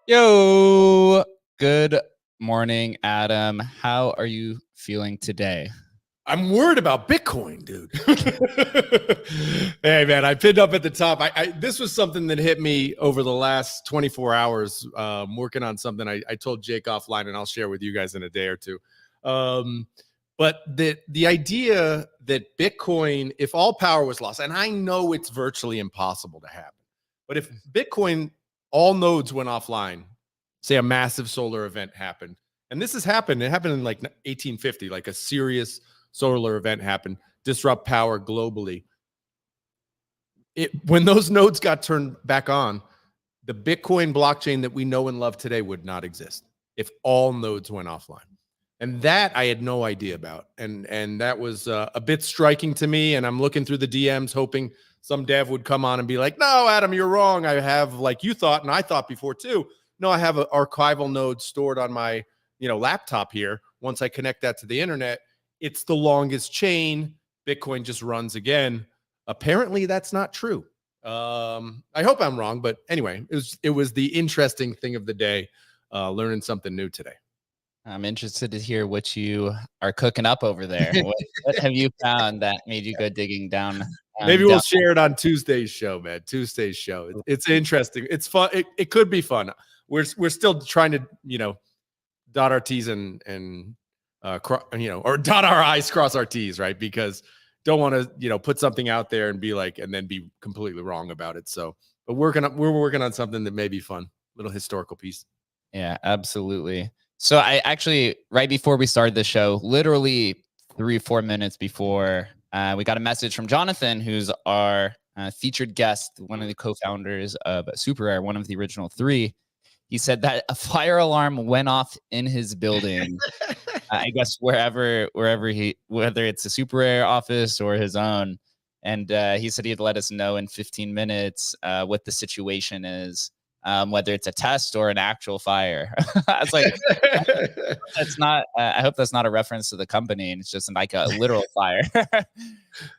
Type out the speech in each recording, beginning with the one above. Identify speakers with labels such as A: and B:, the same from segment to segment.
A: Yo, good morning, Adam. How are you feeling today?
B: I'm worried about Bitcoin, dude. Hey, man, I pinned up at the top. This was something that hit me over the last 24 hours, working on something I told Jake offline, and I'll share with you guys in a day or two. But the idea that Bitcoin, if all power was lost, and I know it's virtually impossible to happen, but if Bitcoin, all nodes went offline, say a massive solar event happened, and this has happened, it happened in like 1850, like a serious solar event happened, disrupt power globally. When those nodes got turned back on, the Bitcoin blockchain that we know and love today would not exist if all nodes went offline. And that I had no idea about. And that was a bit striking to me. And I'm looking through the DMs, hoping some dev would come on and be like, no, Adam, you're wrong. I have, like you thought, and I thought before too. No, I have an archival node stored on my laptop here. Once I connect that to the internet, it's the longest chain. Bitcoin just runs again. Apparently, that's not true. I hope I'm wrong, but anyway, it was the interesting thing of the day, learning something new today.
A: I'm interested to hear what you are cooking up over there. What have you found that made you go digging down?
B: Maybe we'll share it on Tuesday's show, man. Tuesday's show. It's interesting. It's fun. It could be fun. We're still trying to dot our T's and or dot our I's, cross our T's, right? Because don't want to put something out there and be like, and then be completely wrong about it. So, but we're working on something that may be fun, little historical piece.
A: Yeah, absolutely. So I actually, right before we started the show, literally 3 or 4 minutes before, we got a message from Jonathan, who's our featured guest, one of the co-founders of SuperRare, one of the original 3. He said that a fire alarm went off in his building. I guess whether it's a SuperRare office or his own. And he said he'd let us know in 15 minutes what the situation is, whether it's a test or an actual fire. I was like, that's not, I hope that's not a reference to the company and it's just like a literal fire.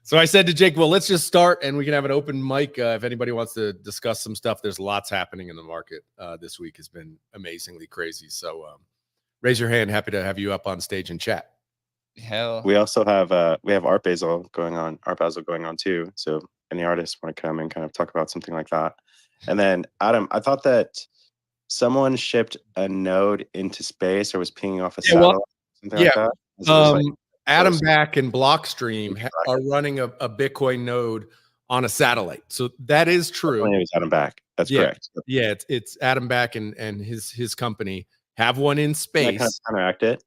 B: So I said to Jake, well, let's just start and we can have an open mic if anybody wants to discuss some stuff. There's lots happening in the market. This week has been amazingly crazy. So raise your hand. Happy to have you up on stage and chat.
A: Hell.
C: We also have Art Basel going on too. So any artists want to come and kind of talk about something like that. And then Adam, I thought that someone shipped a node into space or was pinging off a satellite, something like that.
B: Adam Back and Blockstream are running a Bitcoin node on a satellite. So that is true.
C: My name is Adam Back. That's correct.
B: Yeah, it's Adam Back and his company have one in space.
C: Can I kind of counteract it?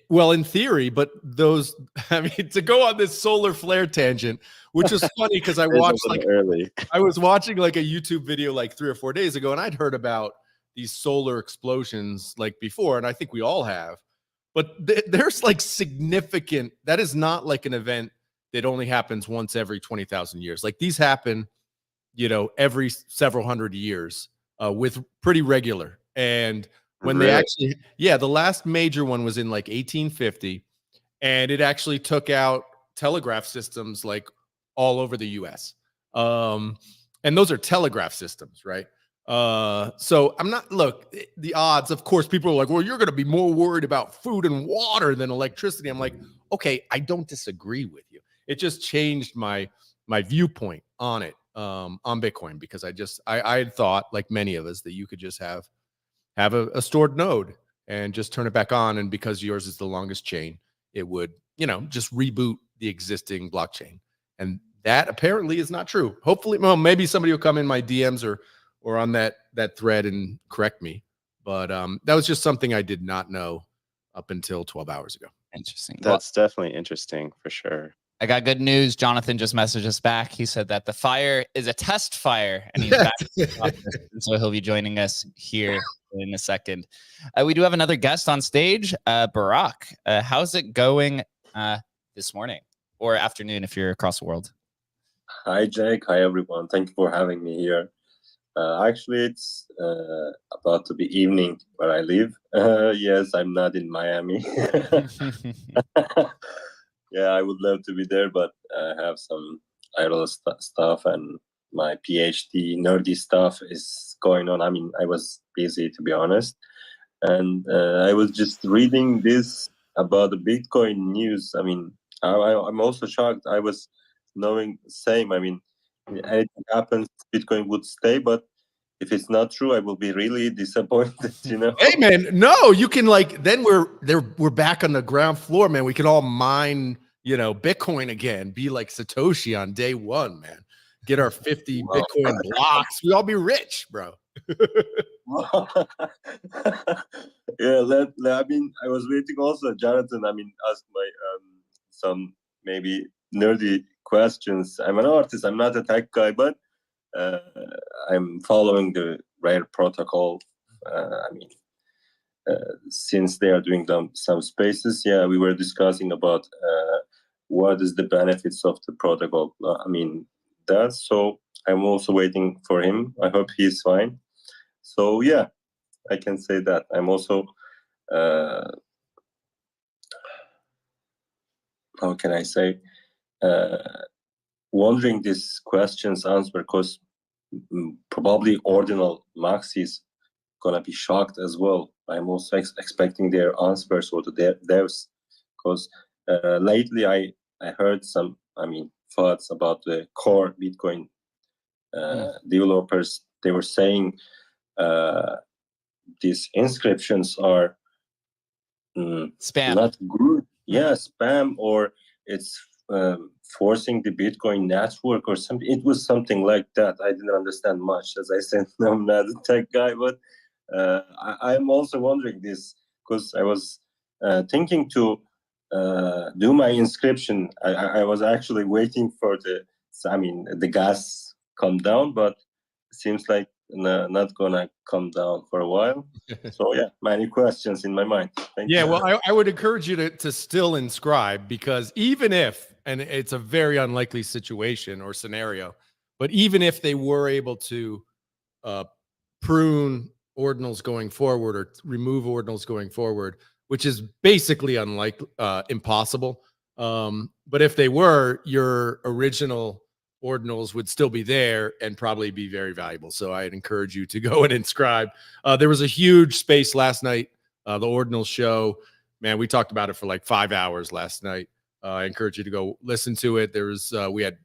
B: Well, in theory, but those, I mean, to go on this solar flare tangent, which was funny because I watched I was watching like a YouTube video like 3 or 4 days ago, and I'd heard about these solar explosions like before, and I think we all have. But there's like significant, that is not like an event that only happens once every 20,000 years. Like these happen, every several hundred years with pretty regular. And when they actually, the last major one was in like 1850, and it actually took out telegraph systems like all over the US. And those are telegraph systems, right? So I'm not, look, the odds, of course, people are like, well, you're going to be more worried about food and water than electricity. I'm like, okay, I don't disagree with you. It just changed my viewpoint on it, on Bitcoin, because I had thought, like many of us, that you could just have a stored node and just turn it back on. And because yours is the longest chain, it would, just reboot the existing blockchain. And that apparently is not true. Hopefully, well, maybe somebody will come in my DMs or on that thread and correct me. But that was just something I did not know up until 12 hours ago.
A: Interesting.
C: That's definitely interesting for sure.
A: I got good news. Jonathan just messaged us back. He said that the fire is a test fire, and he's back. So he'll be joining us here in a second. We do have another guest on stage, Barack. How's it going this morning or afternoon if you're across the world?
D: Hi, Jake. Hi, everyone. Thank you for having me here. Actually, it's about to be evening where I live. Yes, I'm not in Miami. Yeah, I would love to be there, but I have some idle stuff and my PhD nerdy stuff is going on. I mean, I was busy, to be honest, and I was just reading this about the Bitcoin news. I mean, I'm also shocked. I was knowing the same. I mean, anything happens, Bitcoin would stay, but if it's not true, I will be really disappointed. You know?
B: Hey man, no, you can like then we're back on the ground floor, man. We can all mine, you know, Bitcoin again. Be like Satoshi on day one, man. Get our 50
D: Wow.
B: Bitcoin blocks. We all be rich, bro.
D: Yeah, I mean, I was waiting also, Jonathan. I mean, ask my some maybe nerdy questions. I'm an artist. I'm not a tech guy, but I'm following the Rare protocol. I mean, since they are doing some spaces, yeah, we were discussing about what is the benefits of the protocol. I mean, that's so. I'm also waiting for him. I hope he's fine. So yeah, I can say that. I'm also how can I say wondering this question's answer, because probably ordinal maxis gonna be shocked as well. I'm also expecting their answers or the devs, because lately I heard some, I mean, thoughts about the core Bitcoin developers. They were saying these inscriptions are
A: Spam.
D: not good. Yeah, spam, or it's forcing the Bitcoin network or something. It was something like that. I didn't understand much. As I said, I'm not a tech guy, but I'm also wondering this, because I was thinking to do my inscription. I was actually waiting for the gas come down, but it seems like not gonna come down for a while. So yeah, many questions in my mind. Thank you.
B: Well, I would encourage you to still inscribe, because even if, and it's a very unlikely situation or scenario, but even if they were able to prune ordinals going forward or remove ordinals going forward, which is basically impossible. But if they were, your original ordinals would still be there and probably be very valuable. So I'd encourage you to go and inscribe. There was a huge space last night, the ordinal show. Man, we talked about it for like 5 hours last night. I encourage you to go listen to it. There was, we had,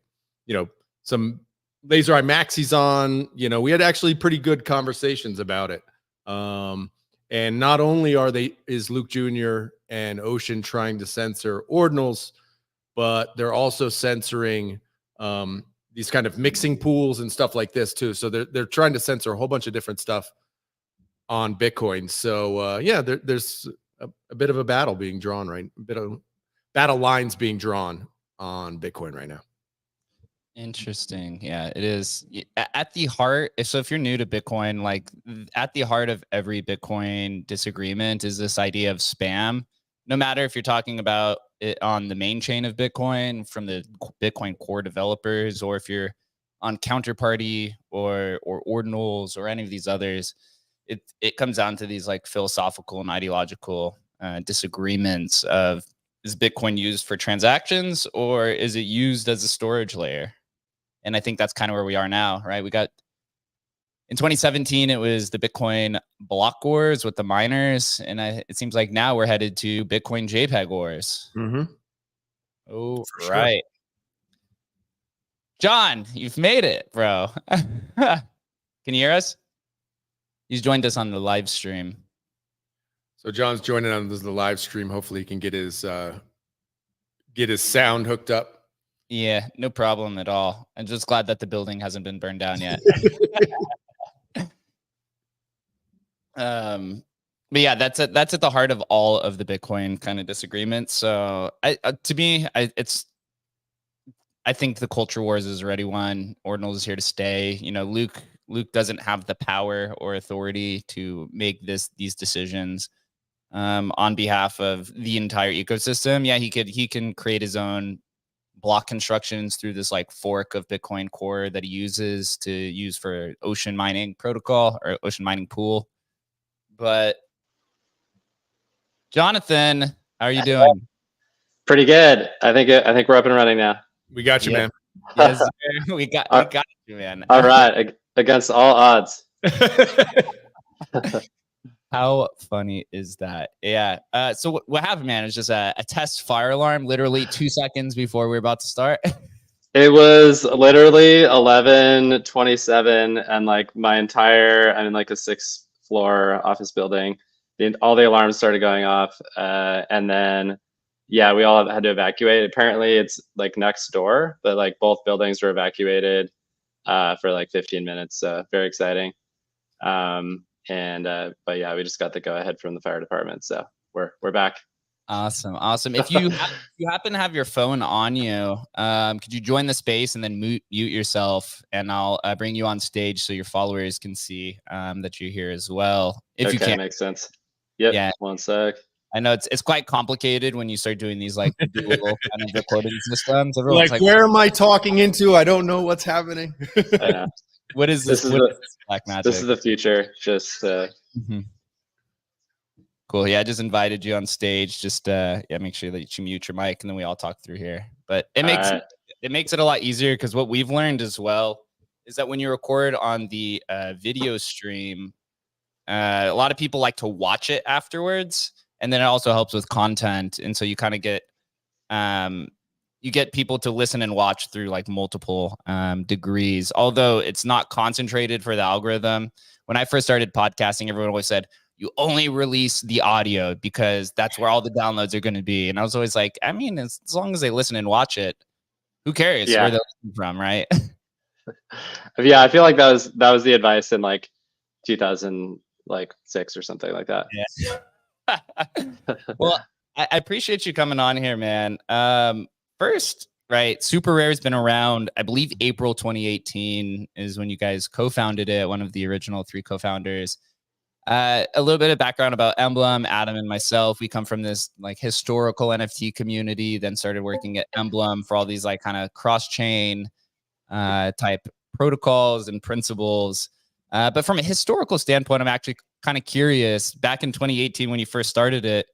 B: some Laser Eye Maxis on, we had actually pretty good conversations about it. And not only is Luke Jr. and Ocean trying to censor ordinals, but they're also censoring these kind of mixing pools and stuff like this too. So they're trying to censor a whole bunch of different stuff on Bitcoin. So there's a bit of a battle being drawn, right? A bit of battle lines being drawn on Bitcoin right now.
A: Interesting. Yeah, it is at the heart. So if you're new to Bitcoin, like at the heart of every Bitcoin disagreement is this idea of spam. No matter if you're talking about it on the main chain of Bitcoin from the Bitcoin core developers, or if you're on Counterparty or Ordinals or any of these others, it comes down to these like philosophical and ideological disagreements of, is Bitcoin used for transactions or is it used as a storage layer? And I think that's kind of where we are now, right? We got in 2017, it was the Bitcoin block wars with the miners. And it seems like now we're headed to Bitcoin JPEG wars.
B: Mm-hmm.
A: Oh,
B: For
A: right.
B: sure.
A: John, you've made it, bro. Can you hear us? He's joined us on the live stream.
B: So John's joining on the live stream. Hopefully he can get his sound hooked up.
A: Yeah, no problem at all. I'm just glad that the building hasn't been burned down yet. But yeah, that's at the heart of all of the Bitcoin kind of disagreements. So to me, I think the culture wars is already won. Ordinals is here to stay. Luke doesn't have the power or authority to make these decisions on behalf of the entire ecosystem. Yeah, he can create his own block constructions through this like fork of Bitcoin core that he uses to use for ocean mining protocol or ocean mining pool. But Jonathan, how are you doing?
E: Pretty good. I think we're up and running now.
B: We got you, man.
A: Yes, sir. We got you, man.
E: All right, against all odds.
A: How funny is that? Yeah. So what happened, man? Is just a test fire alarm, literally 2 seconds before we were about to start.
E: It was literally 11:27, and like my entire, I'm in like a 6th floor office building. All the alarms started going off, and then yeah, we all had to evacuate. Apparently, it's like next door, but like both buildings were evacuated for like 15 minutes. So very exciting. But yeah, we just got the go ahead from the fire department, so we're back.
A: Awesome. If you happen to have your phone on you, could you join the space and then mute yourself, and I'll bring you on stage so your followers can see that you're here as well. If you can,
E: makes sense. Yep. Yeah. 1 sec.
A: I know it's quite complicated when you start doing these like dual kind of recording systems.
B: Everyone's like, where am I talking into? I don't know what's happening.
E: I know.
A: What is this? Black magic?
E: This is the future. Just
A: cool. Yeah, I just invited you on stage. Just make sure that you mute your mic, and then we all talk through here. But it makes it a lot easier, because what we've learned as well is that when you record on the video stream, a lot of people like to watch it afterwards, and then it also helps with content. And so you kind of get you get people to listen and watch through like multiple degrees, although it's not concentrated for the algorithm. When I first started podcasting, everyone always said, you only release the audio because that's where all the downloads are going to be. And I was always like, I mean, as long as they listen and watch it, who cares where they're listening from, right?
E: Yeah, I feel like that was the advice in like 2006 or something like that.
A: Yeah. Well, I appreciate you coming on here, man. First, right, SuperRare has been around, I believe April 2018 is when you guys co-founded it, one of the original 3 co-founders. A little bit of background about Emblem. Adam and myself, we come from this like historical NFT community, then started working at Emblem for all these like kind of cross-chain type protocols and principles. But from a historical standpoint, I'm actually kind of curious. Back in 2018, when you first started it,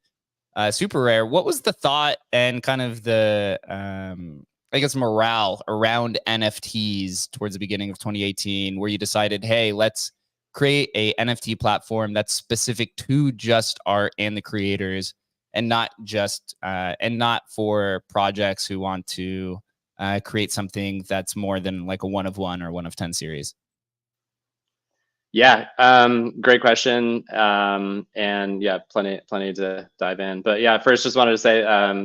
A: SuperRare, what was the thought and kind of the, I guess, morale around NFTs towards the beginning of 2018, where you decided, hey, let's create a NFT platform that's specific to just art and the creators, and not just and not for projects who want to create something that's more than like a 1 of 1 or 1 of 10 series?
E: Yeah, great question. And yeah, plenty to dive in. But yeah, first just wanted to say,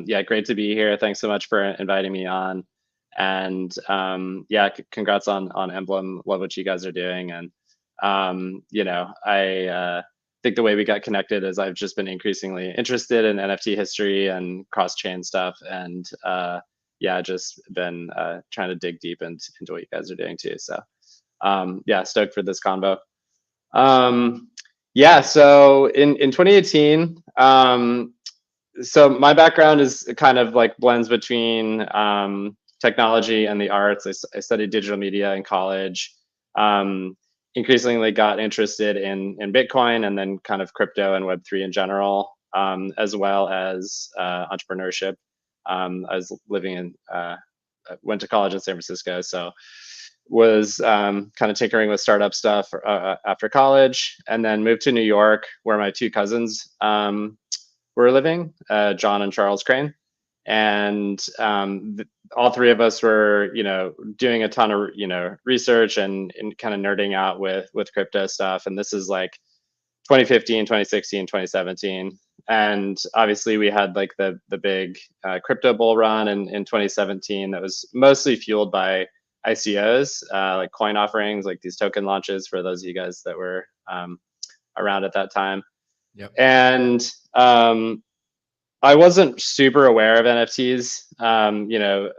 E: yeah, great to be here. Thanks so much for inviting me on. And yeah, congrats on Emblem. Love what you guys are doing. And you know, I think the way we got connected is I've just been increasingly interested in NFT history and cross-chain stuff. And yeah, just been trying to dig deep into what you guys are doing too. So yeah, stoked for this convo. Yeah, so in 2018, so my background is kind of like blends between technology and the arts. I studied digital media in college. Increasingly got interested in Bitcoin, and then kind of crypto and Web3 in general, as well as entrepreneurship. I was living in, went to college in San Francisco, so was kind of tinkering with startup stuff after college, and then moved to New York, where my 2 cousins were living, John and Charles Crane. And all 3 of us were, you know, doing a ton of, you know, research and kind of nerding out with crypto stuff. And this is like 2015, 2016, 2017. And obviously we had like the big crypto bull run in 2017 that was mostly fueled by ICOs, like coin offerings, like these token launches for those of you guys that were around at that time.
B: Yep.
E: And I wasn't super aware of NFTs, you know,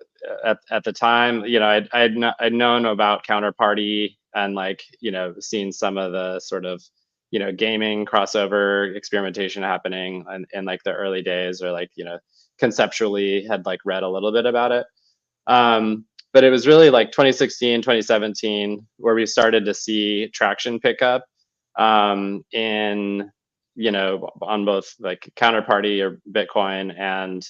E: at the time. You know, I'd known about Counterparty and like, you know, seen some of the sort of, you know, gaming crossover experimentation happening in like the early days, or like, you know, conceptually had like read a little bit about it. But it was really like 2016, 2017, where we started to see traction pick up in, you know, on both like Counterparty or Bitcoin and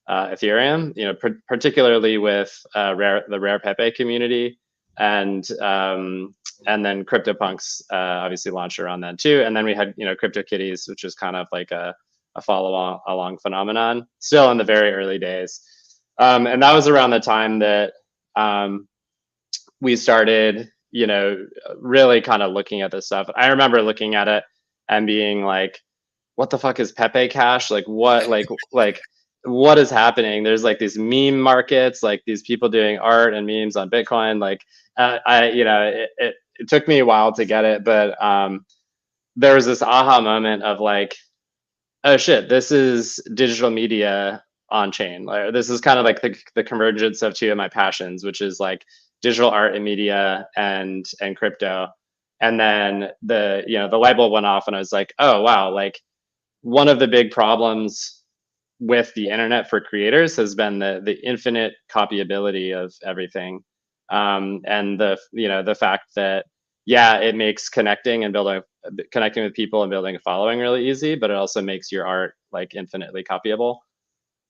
E: Ethereum, you know, particularly with the Rare Pepe community, and then CryptoPunks obviously launched around then too. And then we had, you know, CryptoKitties, which was kind of like a follow along phenomenon, still in the very early days. And that was around the time that we started, you know, really kind of looking at this stuff. I remember looking at it and being like, what the fuck is Pepe Cash? Like what, like what is happening? There's like these meme markets, like these people doing art and memes on Bitcoin. Like you know, it took me a while to get it, but there was this aha moment of like, oh shit, this is digital media on chain. Like, this is kind of like the convergence of two of my passions, which is like digital art and media and crypto. And then the, you know, the light bulb went off and I was like, oh wow, like one of the big problems with the internet for creators has been the infinite copyability of everything. And the, you know, the fact that, yeah, it makes connecting with people and building a following really easy, but it also makes your art like infinitely copyable.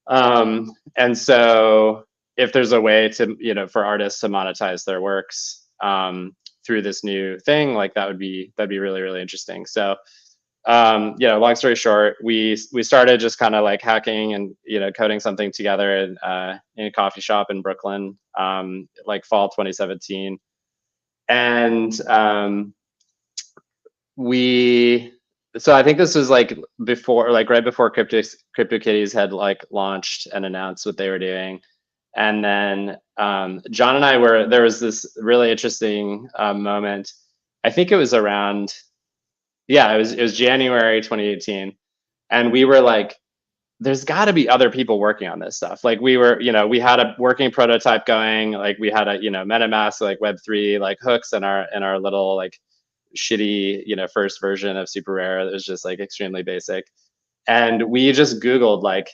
E: And so if there's a way to, you know, for artists to monetize their works through this new thing, like that'd be really, really interesting. So you know, long story short, we started just kind of like hacking and, you know, coding something together in a coffee shop in Brooklyn, like fall 2017. And so I think this was like before, like right before CryptoKitties had like launched and announced what they were doing. And then John and I there was this really interesting moment. I think it was around, yeah, it was January 2018. And we were like, there's got to be other people working on this stuff. Like we were, you know, we had a working prototype going, like we had a, you know, MetaMask, like Web3, like hooks in our little like shitty, you know, first version of SuperRare that was just like extremely basic. And we just Googled like,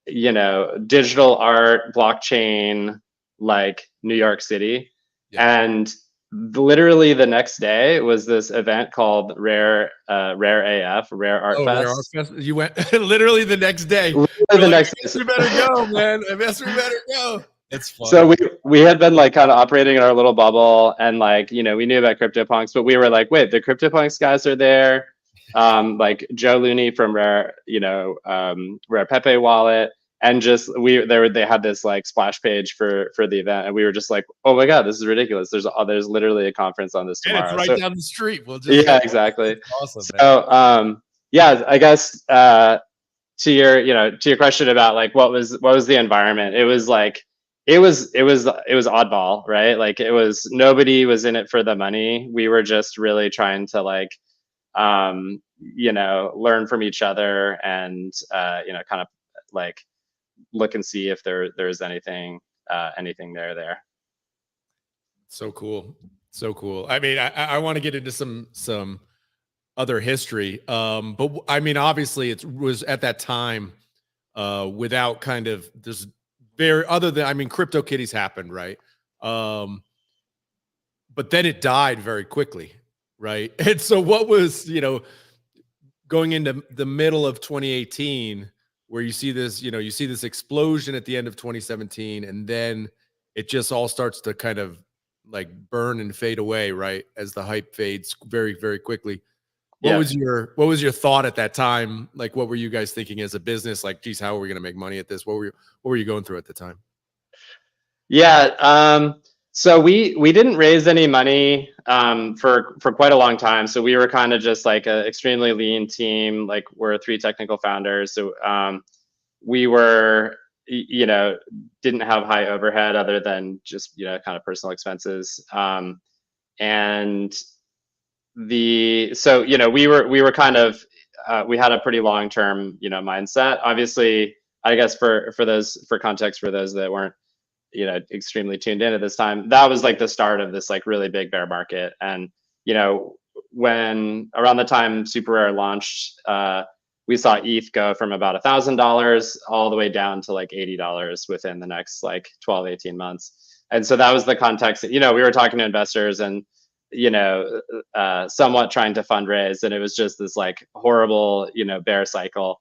E: you know, digital art, blockchain, like New York City. Yeah. And literally the next day was this event called Rare AF, Rare Art Fest.
B: Rare Art Fest. You went literally the next day.
E: Next day.
B: We better go, man. I guess we better go. It's fun.
E: So we had been like kind of operating in our little bubble, and like, you know, we knew about CryptoPunks, but we were like, wait, the CryptoPunks guys are there. Like Joe Looney from Rare, you know, Rare Pepe wallet. And just they had this like splash page for the event, and we were just like, oh my god, this is ridiculous. There's literally a conference on this tomorrow.
B: And it's right down the street. We'll just
E: exactly.
B: Awesome.
E: So yeah, I guess to your question about like what was the environment, it was like it was oddball, right? Like it was, nobody was in it for the money. We were just really trying to like you know, learn from each other and you know, kind of like look and see if there's anything there.
B: So cool. I mean, I want to get into some other history, but I mean, obviously it was at that time without kind of this other than, I mean, CryptoKitties happened, right? But then it died very quickly, right? And so what was, you know, going into the middle of 2018, where you see this explosion at the end of 2017, and then it just all starts to kind of like burn and fade away, right? As the hype fades very, very quickly. What was your thought at that time? Like, what were you guys thinking as a business? Like, geez, how are we going to make money at this? What were you going through at the time?
E: Yeah. So we didn't raise any money for quite a long time. So we were kind of just like an extremely lean team. Like we're 3 technical founders. So we were, you know, didn't have high overhead other than just, you know, kind of personal expenses. And so, you know, we were kind of, we had a pretty long-term, you know, mindset. Obviously, I guess for context, for those that weren't, you know, extremely tuned in at this time, that was like the start of this like really big bear market. And, you know, when around the time SuperRare launched, we saw ETH go from about $1,000 all the way down to like $80 within the next like 12, 18 months. And so that was the context that, you know, we were talking to investors and, you know, somewhat trying to fundraise, and it was just this like horrible, you know, bear cycle.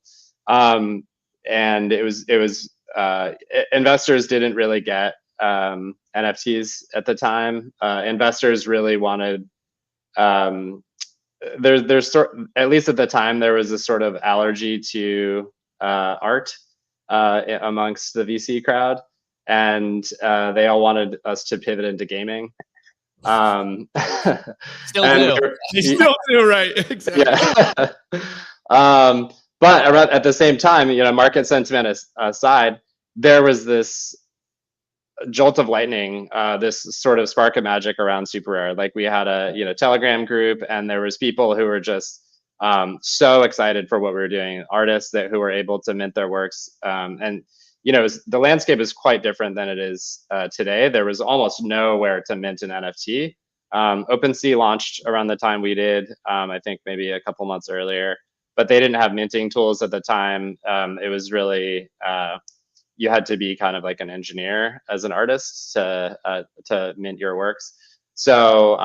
E: and it was investors didn't really get NFTs at the time. Investors really wanted at least at the time there was a sort of allergy to art amongst the VC crowd, and they all wanted us to pivot into gaming.
A: Still do.
B: You still do, right? Exactly.
E: Yeah. But at the same time, market sentiment aside, there was this jolt of lightning, this sort of spark of magic around SuperRare. Like we had a Telegram group, and there was people who were just so excited for what we were doing, artists who were able to mint their works, and the landscape is quite different than it is today. There was almost nowhere to mint an NFT. OpenSea launched around the time we did, I think maybe a couple months earlier, but they didn't have minting tools at the time. It was really you had to be kind of like an engineer as an artist to mint your works. So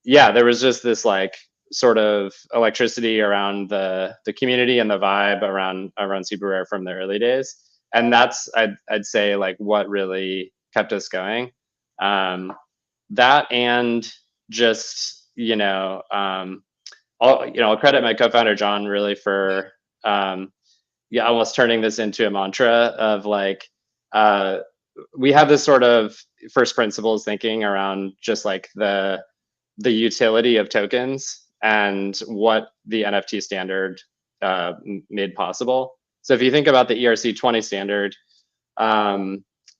E: yeah, there was just this like sort of electricity around the community and the vibe around SuperRare from the early days, and that's I'd say like what really kept us going. That and just I'll credit my co-founder John really for almost turning this into a mantra of like we have this sort of first principles thinking around just like the utility of tokens and what the NFT standard made possible. So if you think about the ERC20 standard,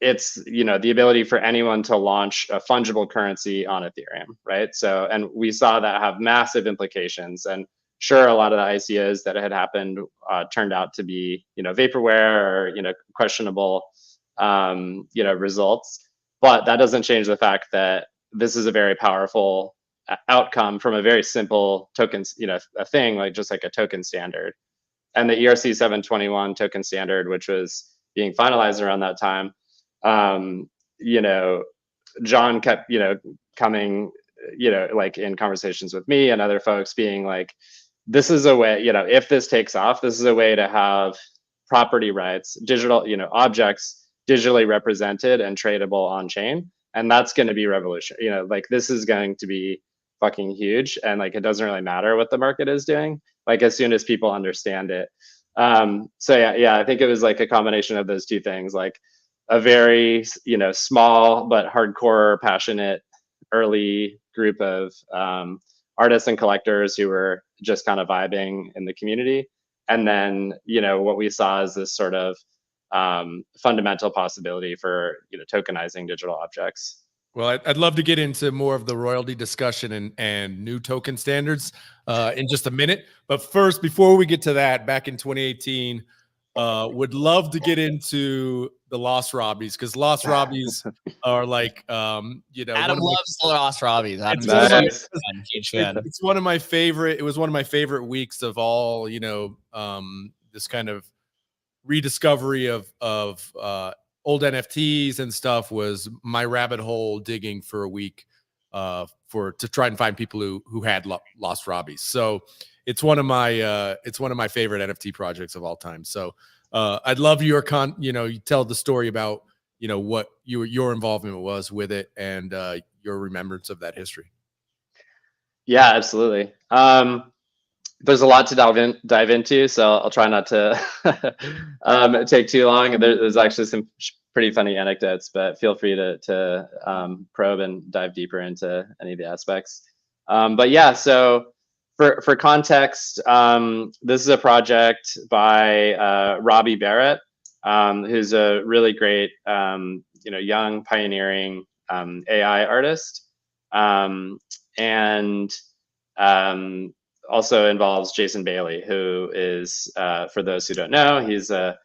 E: it's the ability for anyone to launch a fungible currency on Ethereum, right? So, and we saw that have massive implications. And sure, a lot of the ICOs that had happened turned out to be vaporware or questionable results. But that doesn't change the fact that this is a very powerful outcome from a very simple tokens, a thing like just like a token standard. And the ERC 721 token standard, which was being finalized around that time, John kept, coming, like in conversations with me and other folks being like, this is a way, if this takes off, this is a way to have property rights, digital, objects digitally represented and tradable on chain. And that's going to be revolution. Like this is going to be fucking huge. And like, it doesn't really matter what the market is doing. Like as soon as people understand it. So yeah, I think it was like a combination of those two things, like a very, small, but hardcore, passionate early group of artists and collectors who were just kind of vibing in the community. And then, what we saw is this sort of fundamental possibility for tokenizing digital objects.
B: Well, I'd love to get into more of the royalty discussion and new token standards in just a minute. But first, before we get to that, back in 2018, would love to get into the Lost Robbies, because Lost Robbies are like, Adam
A: loves the Lost Robbies.
B: It's one of my favorite. It was one of my favorite weeks of all, this kind of rediscovery of old NFTs and stuff. Was my rabbit hole digging for a week to try and find people who had Lost Robbies. So it's one of my favorite NFT projects of all time. So I'd love your you tell the story about what your involvement was with it and your remembrance of that history.
E: Yeah, absolutely. There's a lot to dive into, so I'll try not to take too long. There's actually some pretty funny anecdotes, but feel free to probe and dive deeper into any of the aspects. But yeah, so for context, this is a project by Robbie Barrett, who's a really great young pioneering AI artist, and also involves Jason Bailey, who is, for those who don't know, he's a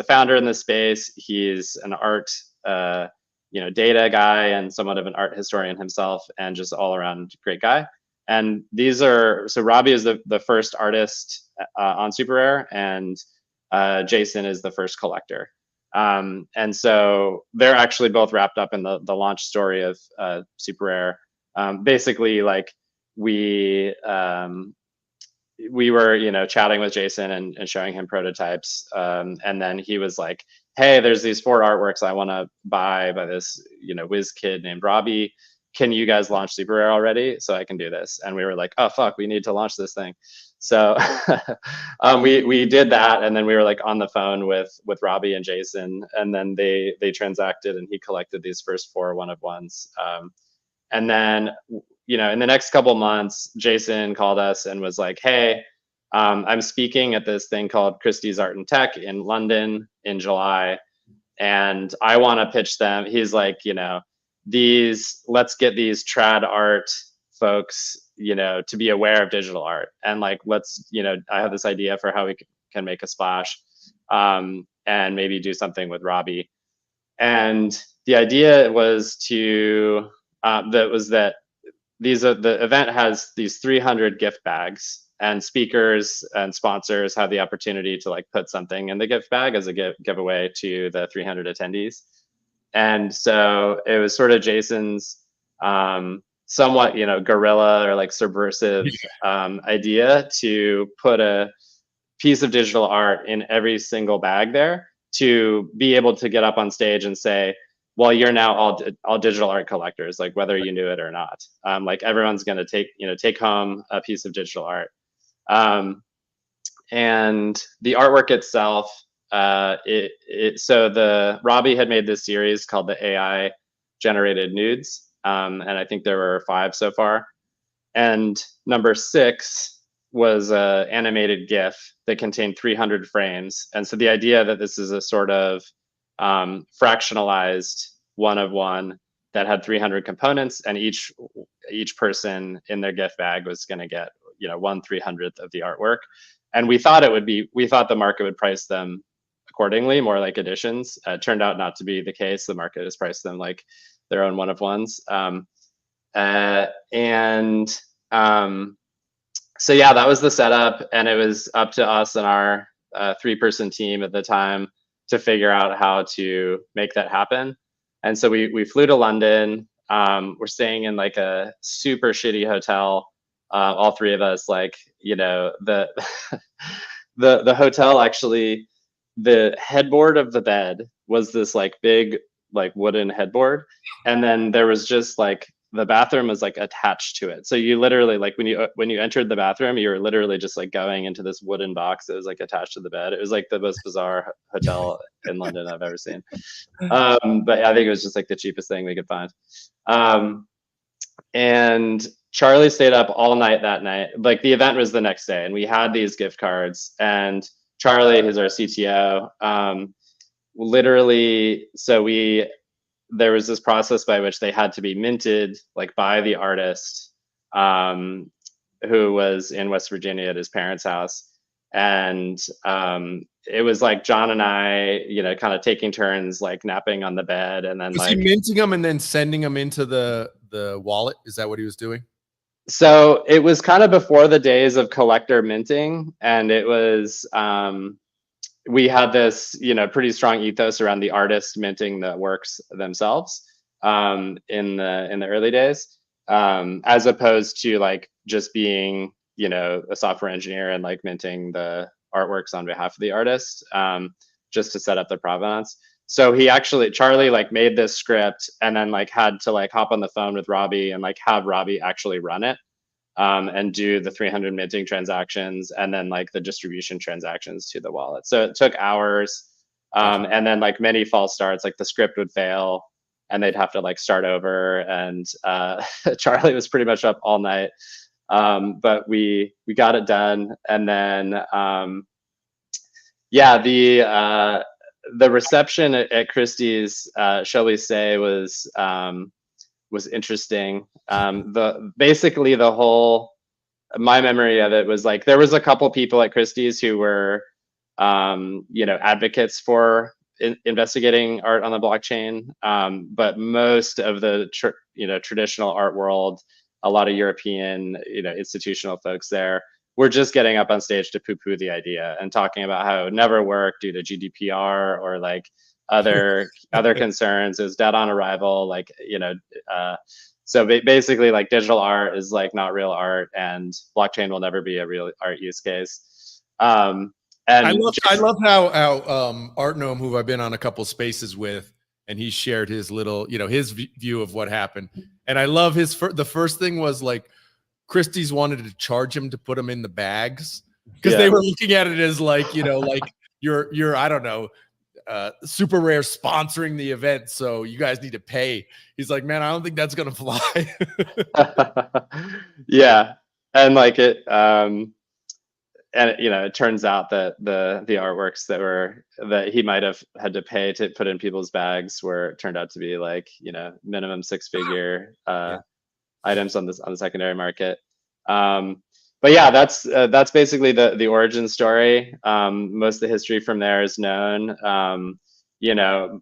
E: founder in this space. He's an art, data guy and somewhat of an art historian himself, and just all around great guy. And so Robbie is the first artist on SuperRare, and Jason is the first collector. And so they're actually both wrapped up in the launch story of SuperRare. Basically, like we we were, you know, chatting with Jason and showing him prototypes. And then he was like, hey, there's these 4 artworks I want to buy by this, you know, whiz kid named Robbie. Can you guys launch SuperRare already so I can do this? And we were like, oh, fuck, we need to launch this thing. So we did that. And then we were like on the phone with Robbie and Jason. And then they transacted and he collected these first 4 one-of-ones. And then, you know, in the next couple months, Jason called us and was like, hey, I'm speaking at this thing called Christie's Art and Tech in London in July. And I want to pitch them. He's like, you know, let's get these trad art folks, you know, to be aware of digital art. And like, let's, you know, I have this idea for how we can make a splash and maybe do something with Robbie. And the idea was the event has these 300 gift bags, and speakers and sponsors have the opportunity to like put something in the gift bag as a giveaway to the 300 attendees. And so it was sort of Jason's somewhat, you know, guerrilla or like subversive idea to put a piece of digital art in every single bag there to be able to get up on stage and say, well, you're now all digital art collectors, like whether you knew it or not. Like everyone's going to take home a piece of digital art. And the artwork itself, so Robbie had made this series called the AI generated nudes. And I think there were 5 so far. And number 6 was an animated GIF that contained 300 frames. And so the idea that this is a sort of fractionalized one-of-one that had 300 components, and each person in their gift bag was going to get, you know, 1/300th of the artwork. And we thought the market would price them accordingly, more like editions. It turned out not to be the case. The market has priced them like their own one-of-ones. So yeah, that was the setup, and it was up to us and our 3-person team at the time to figure out how to make that happen. And so we flew to London. We're staying in like a super shitty hotel. All 3 of us, like, you know, the hotel, actually, the headboard of the bed was this like big like wooden headboard, and then there was just like the bathroom was like attached to it. So you literally, like, when you entered the bathroom, you were literally just like going into this wooden box that was like attached to the bed. It was like the most bizarre hotel in London I've ever seen. But I think it was just like the cheapest thing we could find. And Charlie stayed up all night that night. Like, the event was the next day, and we had these gift cards, and Charlie, who's our CTO, literally, so there was this process by which they had to be minted, like, by the artist, who was in West Virginia at his parents' house. And it was like John and I, you know, kind of taking turns, like, napping on the bed, and then
B: was he minting them and then sending them into the wallet? Is that what he was doing?
E: So it was kind of before the days of collector minting, and it was we had this, you know, pretty strong ethos around the artist minting the works themselves in the early days, as opposed to like just being, you know, a software engineer and like minting the artworks on behalf of the artist, just to set up the provenance. So Charlie like made this script and then like had to like hop on the phone with Robbie and like have Robbie actually run it. And do the 300 minting transactions and then like the distribution transactions to the wallet. So it took hours, and then like many false starts, like the script would fail and they'd have to like start over. And Charlie was pretty much up all night, but we got it done. And then yeah, the reception at Christie's, shall we say, was interesting. Basically the whole, my memory of it was like, there was a couple people at Christie's who were, you know, advocates for investigating art on the blockchain. But most of the, you know, traditional art world, a lot of European, you know, institutional folks there were just getting up on stage to poo-poo the idea and talking about how it would never work due to GDPR or like other concerns. It was dead on arrival, like, you know, So basically, like digital art is like not real art, and blockchain will never be a real art use case. And
B: I love how Art Gnome, who I've been on a couple spaces with, and he shared his little, his view of what happened. And I love the first thing was like Christie's wanted to charge him to put them in the bags because they were looking at it as like, like you're I don't know, SuperRare sponsoring the event, so you guys need to pay. He's like, man, I don't think that's gonna fly.
E: Yeah, and like it, and it turns out that the artworks that he might have had to pay to put in people's bags turned out to be like minimum six-figure items on the secondary market. But yeah, that's basically the origin story. Most of the history from there is known.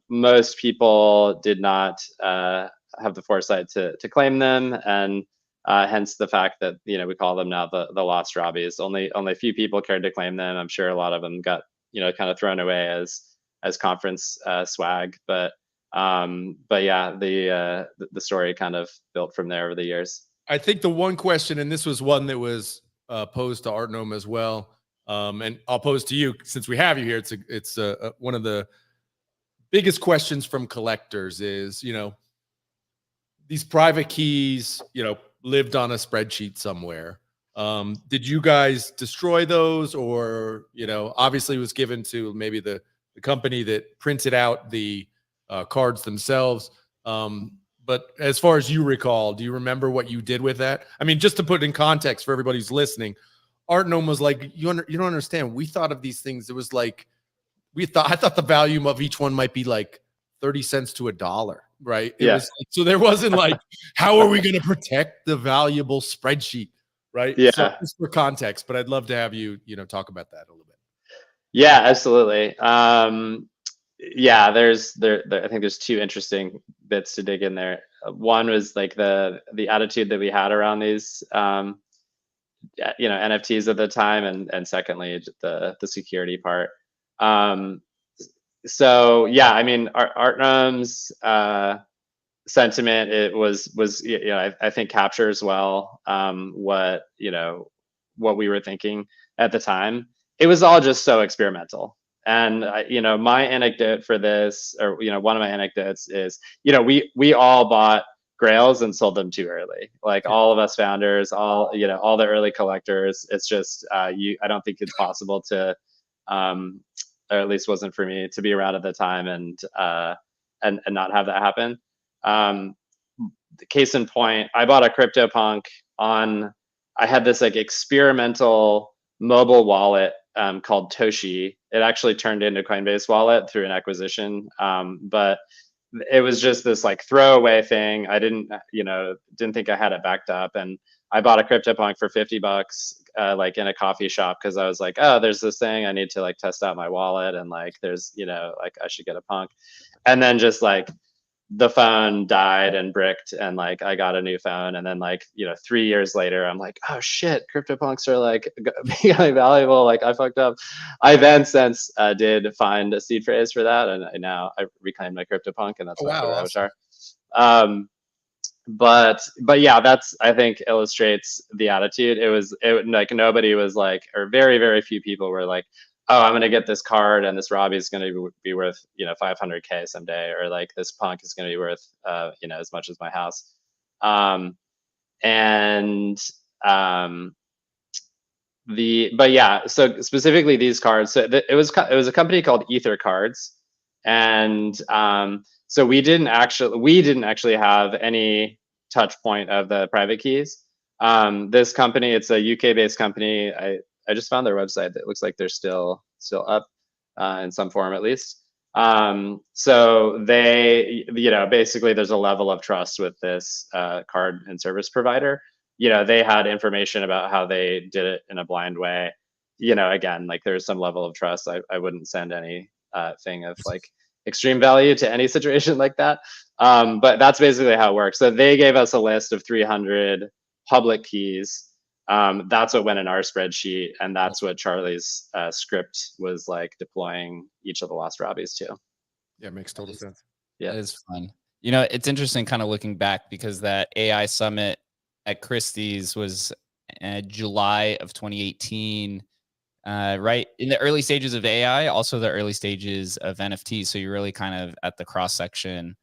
E: Most people did not have the foresight to claim them, and hence the fact that we call them now the lost Robbies. Only a few people cared to claim them. I'm sure a lot of them got kind of thrown away as conference swag. But yeah, the story kind of built from there over the years.
B: I think the one question, and this was one that was posed to Art Gnome as well, and I'll pose to you since we have you here. It's one of the biggest questions from collectors is, these private keys, lived on a spreadsheet somewhere. Did you guys destroy those, or obviously it was given to maybe the company that printed out the cards themselves? But as far as you recall, do you remember what you did with that? I mean, just to put it in context for everybody who's listening, Art Gnome was like, you don't understand. We thought of these things. It was like, I thought the value of each one might be like 30 cents to $1, right? It was like, so there wasn't like, how are we going to protect the valuable spreadsheet, right?
E: Yeah.
B: So just for context, but I'd love to have you, talk about that a little bit.
E: Yeah, absolutely. Yeah, I think there's two interesting bits to dig in there. One was like the attitude that we had around these NFTs at the time, and secondly the security part. So yeah, I mean Art Gnome's sentiment, it was I think captures well what we were thinking at the time. It was all just so experimental. And my anecdote for this, or one of my anecdotes is, we all bought grails and sold them too early. Like all of us founders, all the early collectors. It's just I don't think it's possible to, or at least wasn't for me, to be around at the time and not have that happen. Case in point, I bought a CryptoPunk I had this like experimental mobile wallet called Toshi. It actually turned into Coinbase wallet through an acquisition. But it was just this like throwaway thing. I didn't think I had it backed up. And I bought a CryptoPunk for $50, like in a coffee shop, because I was like, oh, there's this thing. I need to like test out my wallet. And like, there's, like I should get a punk. And then just like, the phone died and bricked, and like I got a new phone, and then like 3 years later I'm like, oh shit, CryptoPunks are like becoming valuable, like I fucked up. I then since did find a seed phrase for that, and I reclaimed my CryptoPunk, and that's why
B: Awesome.
E: But yeah, that's, I think, illustrates the attitude. It like nobody was like, or very, very few people were like, oh, I'm going to get this card and this Robbie is going to be worth, 500K someday, or like this punk is going to be worth, as much as my house. But yeah, so specifically these cards, so it was a company called Ether Cards. And so we didn't actually have any touch point of the private keys. This company, it's a UK based company. I just found their website. It looks like they're still up in some form, at least. So they, basically there's a level of trust with this card and service provider. They had information about how they did it in a blind way. Again, like there's some level of trust. I wouldn't send any thing of like extreme value to any situation like that. But that's basically how it works. So they gave us a list of 300 public keys. That's what went in our spreadsheet, and that's what Charlie's script was like deploying each of the lost Robbies to.
B: Yeah, it makes total sense.
E: Yeah,
A: that is fun. You know, it's interesting kind of looking back because that AI summit at Christie's was July of 2018, right in the early stages of AI, also the early stages of NFTs. So you're really kind of at the cross section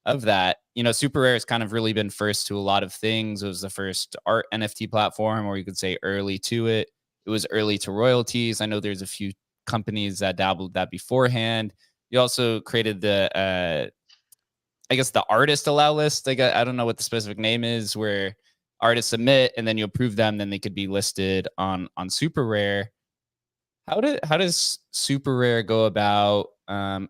A: of that. You know, SuperRare has kind of really been first to a lot of things. It was the first art NFT platform, or you could say early to it. It was early to royalties. I know there's a few companies that dabbled that beforehand. You also created the I guess the artist allow list. I don't know what the specific name is, where artists submit and then you approve them, then they could be listed on SuperRare. How does SuperRare go about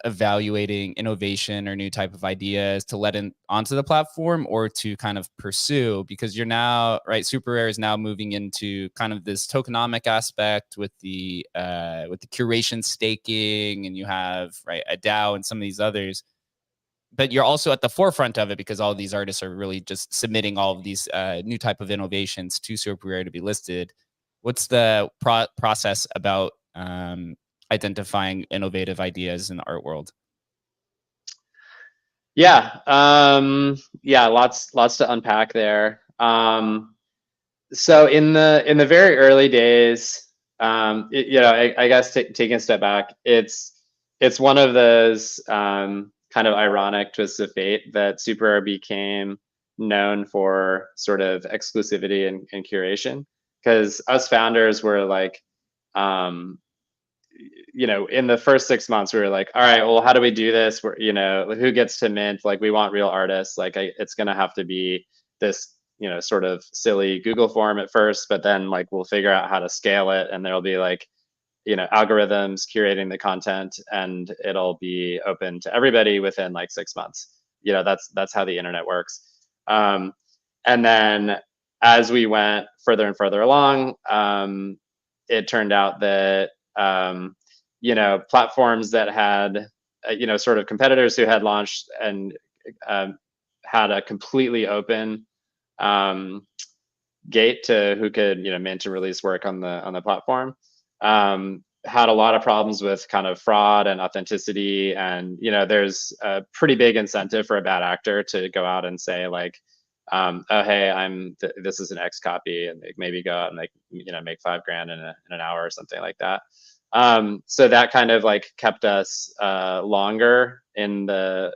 A: evaluating innovation or new type of ideas to let in onto the platform or to kind of pursue? Because you're now right, SuperRare is now moving into kind of this tokenomic aspect with the curation staking, and you have right a DAO and some of these others. But you're also at the forefront of it because all of these artists are really just submitting all of these new type of innovations to SuperRare to be listed. What's the process about identifying innovative ideas in the art world?
E: Yeah, yeah, lots to unpack there. So in the very early days, you know, I guess taking a step back, it's one of those kind of ironic twists of fate that SuperRare became known for sort of exclusivity and curation, because us founders were like, you know, in the first 6 months, we were like, all right, well, how do we do this? We're, you know, who gets to mint? Like, we want real artists. Like, it's going to have to be this, you know, sort of silly Google form at first, but then like we'll figure out how to scale it, and there'll be like, you know, algorithms curating the content, and it'll be open to everybody within like 6 months. You know, that's how the internet works. And then as we went further and further along, it turned out that you know, platforms that had you know, sort of competitors who had launched and had a completely open gate to who could, you know, mint and release work on the platform, had a lot of problems with kind of fraud and authenticity. And you know, there's a pretty big incentive for a bad actor to go out and say like, oh hey, this is an X copy, and maybe go out and like, you know, make $5,000 in an hour or something like that. So that kind of like kept us longer in the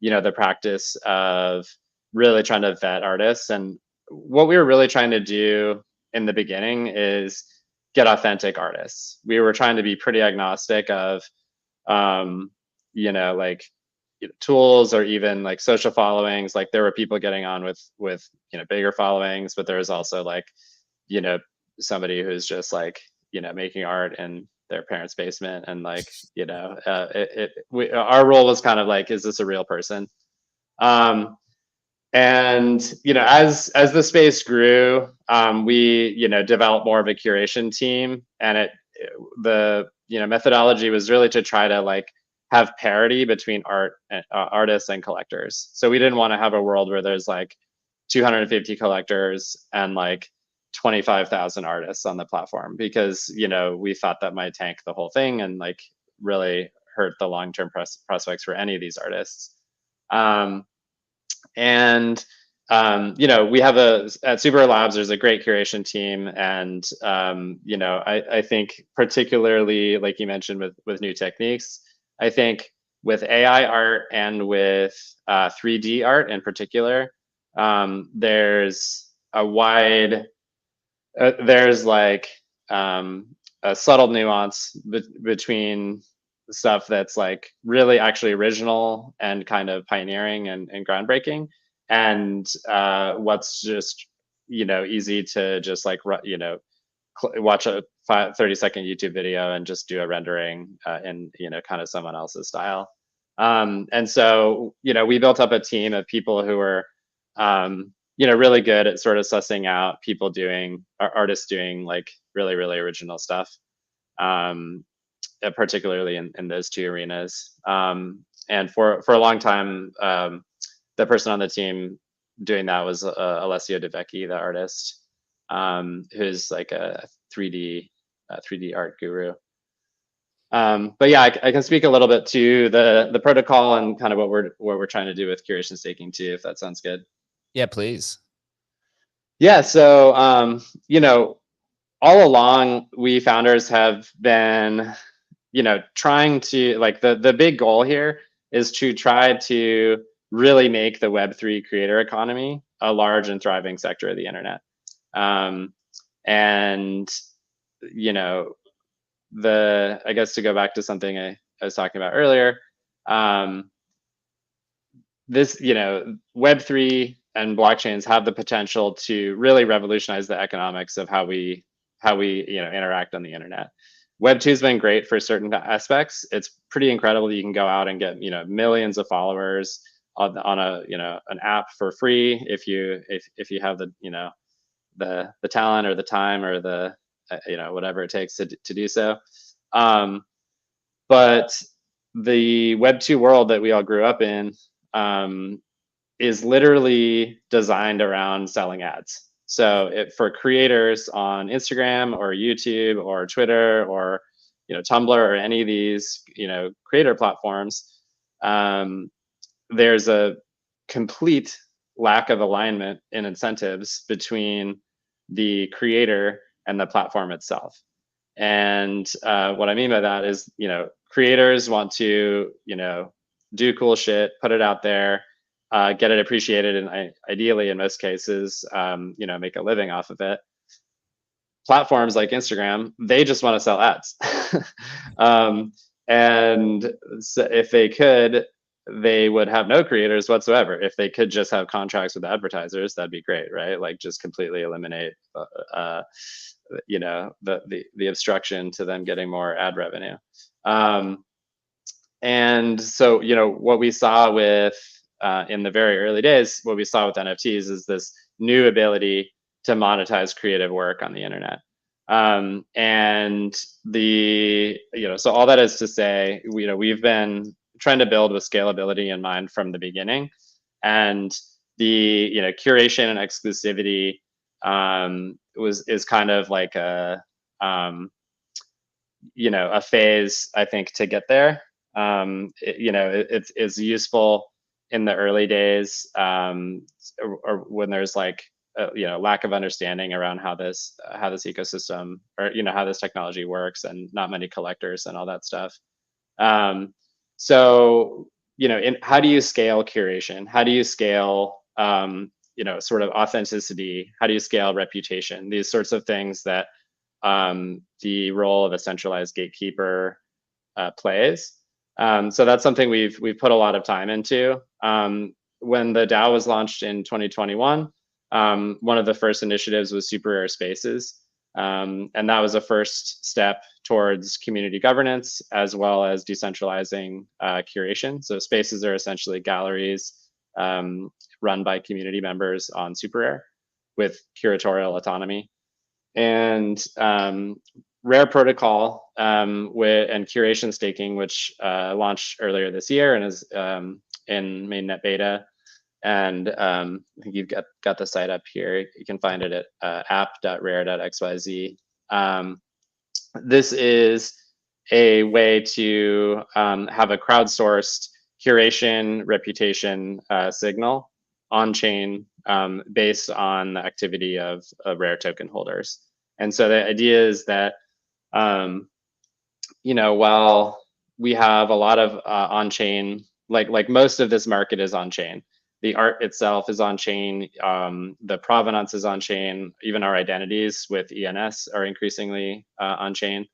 E: you know, the practice of really trying to vet artists. And what we were really trying to do in the beginning is get authentic artists. We were trying to be pretty agnostic of you know, like tools or even like social followings. Like there were people getting on with you know, bigger followings, but there was also like, you know, somebody who's just like, you know, making art in their parents' basement, and like, you know, our role was kind of like, is this a real person? And you know, as the space grew, we, you know, developed more of a curation team, and the, you know, methodology was really to try to like have parity between artists and collectors. So we didn't want to have a world where there's like 250 collectors and like 25,000 artists on the platform, because you know, we thought that might tank the whole thing and like really hurt the long-term prospects for any of these artists. And you know, we have at SuperRare Labs, there's a great curation team, and you know, I think particularly like you mentioned with new techniques, I think with AI art and with 3D art in particular, there's a wide there's like a subtle nuance between stuff that's like really actually original and kind of pioneering and groundbreaking, and what's just, you know, easy to just like, you know, watch a 30-second YouTube video and just do a rendering in, you know, kind of someone else's style. And so, you know, we built up a team of people who were you know, really good at sort of sussing out people doing, artists doing like really original stuff, particularly in those two arenas. And for a long time, the person on the team doing that was Alessio De Vecchi, the artist, who's like a 3D art guru. But yeah, I can speak a little bit to the protocol and kind of what we're trying to do with curation staking too, if that sounds good.
A: Yeah, please.
E: Yeah, so you know, all along we founders have been, you know, trying to, like, the big goal here is to try to really make the Web3 creator economy a large and thriving sector of the internet. And you know, I guess to go back to something I was talking about earlier, this, you know, Web3 and blockchains have the potential to really revolutionize the economics of how we you know, interact on the internet. Web2 has been great for certain aspects. It's pretty incredible. You can go out and get, you know, millions of followers on a, you know, an app for free if you have the, you know, the talent or the time or the you know, whatever it takes to do so. But the Web2 world that we all grew up in is literally designed around selling ads. So for creators on Instagram or YouTube or Twitter or, you know, Tumblr or any of these, you know, creator platforms, there's a complete lack of alignment in incentives between the creator and the platform itself. And what I mean by that is, you know, creators want to, you know, do cool shit, put it out there, get it appreciated, and ideally, in most cases, you know, make a living off of it. Platforms like Instagram, they just want to sell ads. And so if they could, they would have no creators whatsoever. If they could just have contracts with advertisers, that'd be great, right? Like, just completely eliminate you know, the obstruction to them getting more ad revenue. And so, you know, what we saw with in the very early days, what we saw with NFTs is this new ability to monetize creative work on the internet. And you know, so all that is to say, you know, we've been trying to build with scalability in mind from the beginning, and the, you know, curation and exclusivity is kind of like a you know, a phase, I think, to get there. You know, it's useful in the early days, or when there's like you know, lack of understanding around how this ecosystem, or, you know, how this technology works, and not many collectors and all that stuff. So, you know, how do you scale curation? How do you scale you know, sort of authenticity? How do you scale reputation? These sorts of things that the role of a centralized gatekeeper plays. So that's something we've put a lot of time into. When the DAO was launched in 2021, one of the first initiatives was SuperRare Spaces. And that was a first step towards community governance, as well as decentralizing curation. So spaces are essentially galleries run by community members on SuperRare with curatorial autonomy. And Rare Protocol and curation staking, which launched earlier this year and is in mainnet beta. And I think you've got the site up here. You can find it at app.rare.xyz. This is a way to have a crowdsourced curation reputation signal on chain based on the activity of Rare token holders. And so the idea is that, you know, while we have a lot of on-chain, like most of this market is on-chain. The art itself is on-chain. The provenance is on-chain. Even our identities with ENS are increasingly on-chain.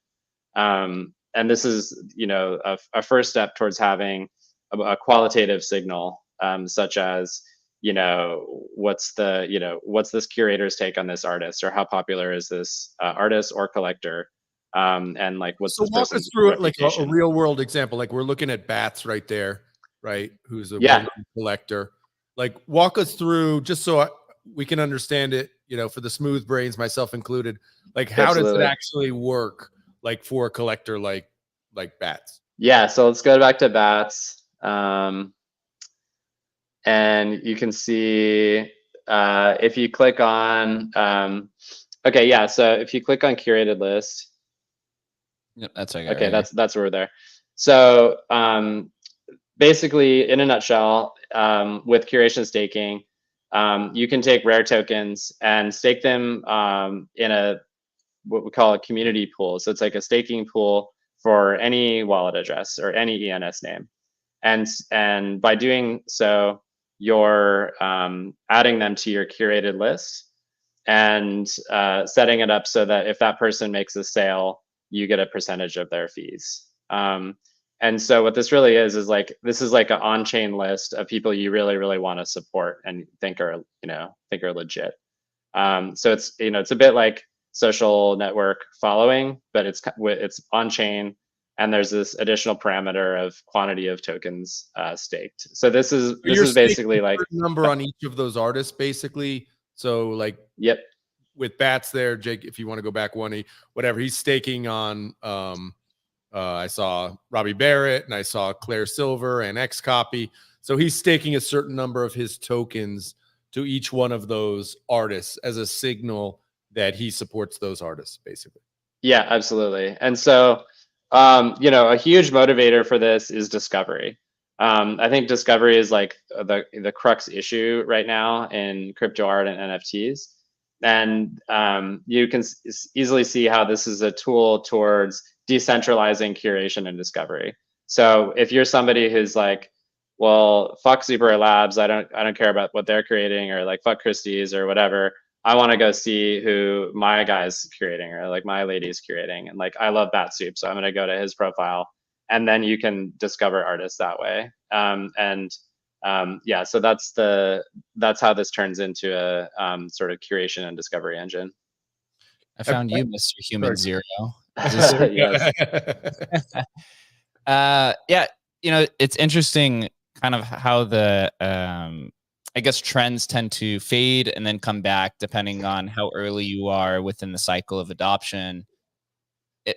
E: And this is, you know, a first step towards having a qualitative signal, such as, you know, what's this curator's take on this artist, or how popular is this artist or collector, and like what's this
B: walk
E: person's
B: us through it, like
E: reputation.
B: a real world example. Like, we're looking at Bats right there, right? Who's a collector. Like, walk us through, just so we can understand it, you know, for the smooth brains, myself included. Like, how does it actually work, like, for a collector like Bats?
E: Yeah, so let's go back to Bats. And you can see if you click on, okay, yeah, so if you click on curated list,
A: Yep, that's okay.
E: Okay,
A: Right
E: that's where we're there. So basically, in a nutshell, with curation staking, you can take rare tokens and stake them in a what we call a community pool. So it's like a staking pool for any wallet address or any ENS name. And by doing so, you're adding them to your curated list and setting it up so that if that person makes a sale, you get a percentage of their fees. And so what this really is like, this is like an on-chain list of people you really, really want to support and think are, think are legit. So it's, it's a bit like social network following, but it's on chain, and there's this additional parameter of quantity of tokens staked. So this is basically like
B: number on each of those artists, basically. So like,
E: yep,
B: with Bats there, Jake, if you want to go back one, whatever, he's staking on. I saw Robbie Barrett and I saw Claire Silver and X Copy. So he's staking a certain number of his tokens to each one of those artists as a signal that he supports those artists, basically.
E: Yeah, absolutely. And so, a huge motivator for this is discovery. I think discovery is like the crux issue right now in crypto art and NFTs. And you can easily see how this is a tool towards decentralizing curation and discovery. So if you're somebody who's like, well, fuck SuperRare Labs, I don't care about what they're creating, or like fuck Christie's or whatever, I want to go see who my guy's curating or like my lady's curating. And like, I love Bat Soup, so I'm going to go to his profile, and then you can discover artists that way. Yeah, so that's how this turns into a sort of curation and discovery engine.
A: I found you, Mr. Human Zero.
E: Yes.
A: Yeah, it's interesting kind of how the I guess trends tend to fade and then come back depending on how early you are within the cycle of adoption.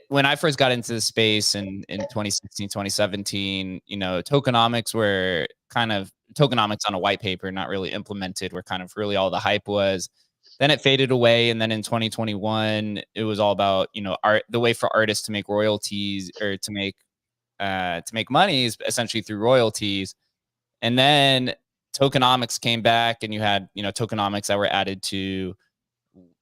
A: When I first got into the space in 2016, 2017, tokenomics were kind of tokenomics on a white paper, not really implemented, were kind of really all the hype was. Then it faded away. And then in 2021, it was all about, art, the way for artists to make royalties or to make money is essentially through royalties. And then tokenomics came back, and you had, tokenomics that were added to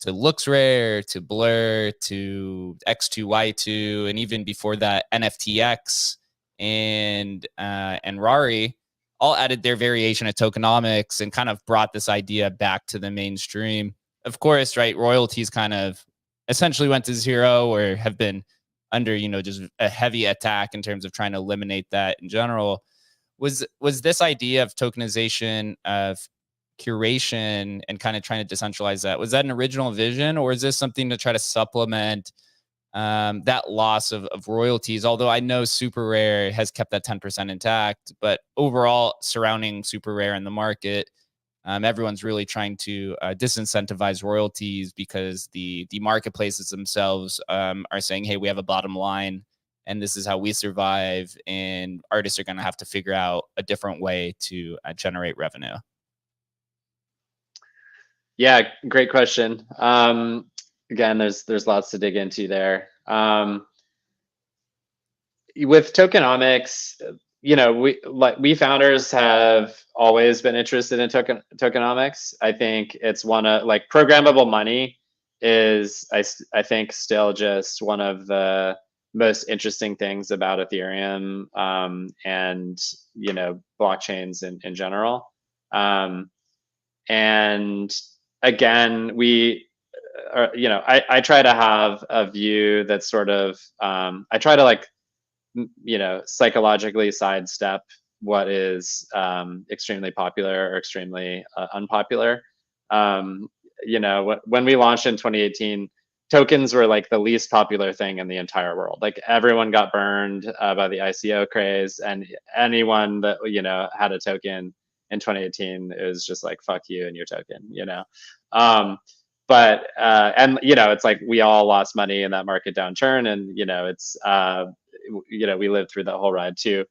A: LooksRare, to Blur, to X2Y2, and even before that, NFTX and Rari all added their variation of tokenomics and kind of brought this idea back to the mainstream. Of course, right, royalties kind of essentially went to zero or have been under, just a heavy attack in terms of trying to eliminate that in general. Was this idea of tokenization of curation and kind of trying to decentralize that, was that an original vision, or is this something to try to supplement that loss of royalties? Although I know SuperRare has kept that 10% intact, but overall surrounding SuperRare in the market, everyone's really trying to disincentivize royalties because the marketplaces themselves are saying, hey, we have a bottom line and this is how we survive, and artists are going to have to figure out a different way to generate revenue.
E: Yeah, great question. Again, there's lots to dig into there. With tokenomics, we founders have always been interested in tokenomics. I think it's one of, like, programmable money is, I think, still just one of the most interesting things about Ethereum and blockchains in general. And again, I try to have a view that's sort of I try to psychologically sidestep what is extremely popular or extremely unpopular. When we launched in 2018, tokens were like the least popular thing in the entire world. Like, everyone got burned by the ICO craze, and anyone that had a token in 2018, it was just like, fuck you and your token, but it's like we all lost money in that market downturn, and it's we lived through that whole ride too.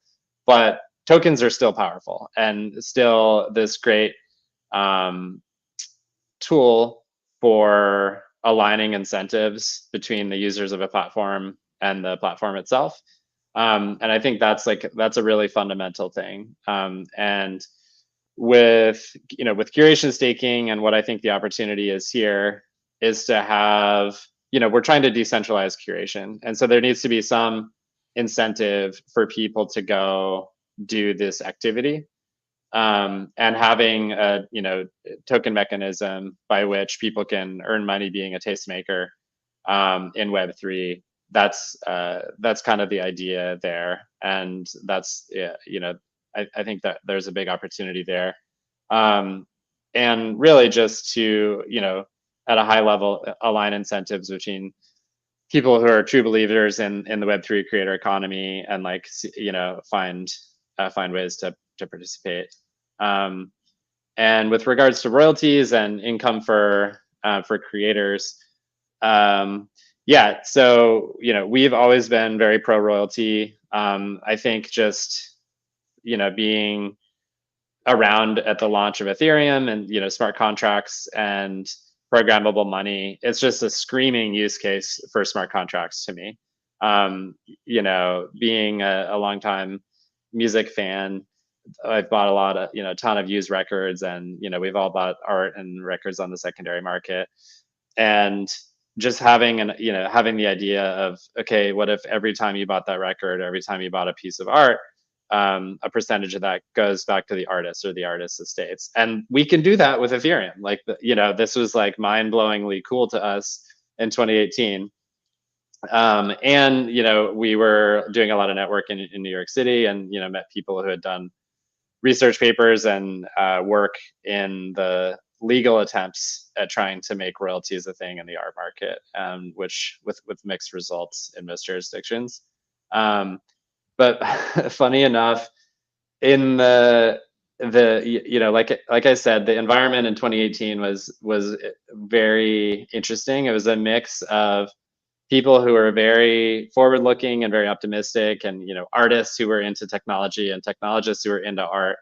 E: But tokens are still powerful and still this great tool for aligning incentives between the users of a platform and the platform itself. And I think that's a really fundamental thing. And with curation staking, and what I think the opportunity is here is to have, we're trying to decentralize curation, and so there needs to be some incentive for people to go do this activity, and having a token mechanism by which people can earn money being a tastemaker in Web3. That's kind of the idea there, and that's I think that there's a big opportunity there, and really just to at a high level align incentives between people who are true believers in the Web3 creator economy, and like find ways to participate. And with regards to royalties and income for creators, yeah, so we've always been very pro royalty. I think just being around at the launch of Ethereum and smart contracts and programmable money, it's just a screaming use case for smart contracts to me. Being a longtime music fan, I've bought a lot of a ton of used records, and we've all bought art and records on the secondary market, and just having having the idea of, okay, what if every time you bought that record, every time you bought a piece of art, a percentage of that goes back to the artist or the artist's estates. And we can do that with Ethereum. Like, this was like mind-blowingly cool to us in 2018. And we were doing a lot of networking in New York City, and met people who had done research papers and work in the legal attempts at trying to make royalties a thing in the art market, which with mixed results in most jurisdictions. But funny enough, in the like I said, the environment in 2018 was very interesting. It was a mix of people who were very forward-looking and very optimistic, and artists who were into technology and technologists who were into art.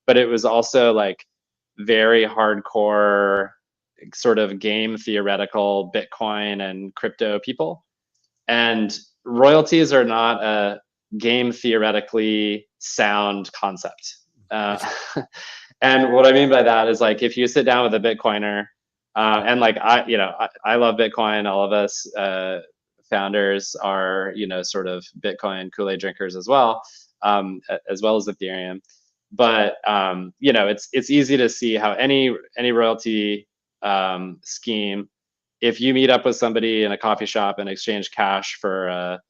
E: But it was also like very hardcore sort of game theoretical Bitcoin and crypto people. And royalties are not a game theoretically sound concept. And what I mean by that is, like, if you sit down with a Bitcoiner, and like I love Bitcoin, all of us founders are sort of Bitcoin Kool-Aid drinkers as well as Ethereum. But it's easy to see how any royalty scheme, if you meet up with somebody in a coffee shop and exchange cash for a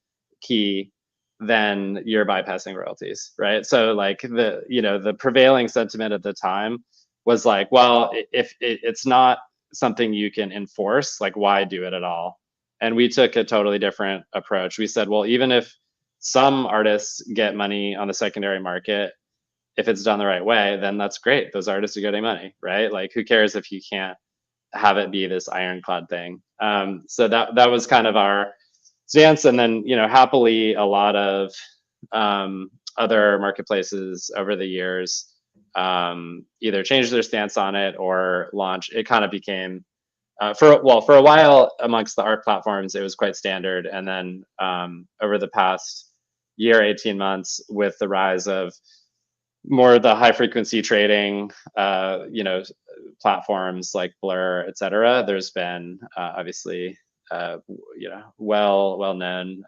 E: key, then you're bypassing royalties, right? So like the prevailing sentiment at the time was like, well, if it's not something you can enforce, like, why do it at all? And we took a totally different approach. We said, well, even if some artists get money on the secondary market, if it's done the right way, then that's great. Those artists are getting money, right? Like, who cares if you can't have it be this ironclad thing? So that was kind of our stance. And then, happily, a lot of other marketplaces over the years either changed their stance on it or launched. It kind of became, for a while amongst the art platforms, it was quite standard. And then over the past year, 18 months, with the rise of more the high frequency trading, platforms like Blur, et cetera, there's been obviously, well known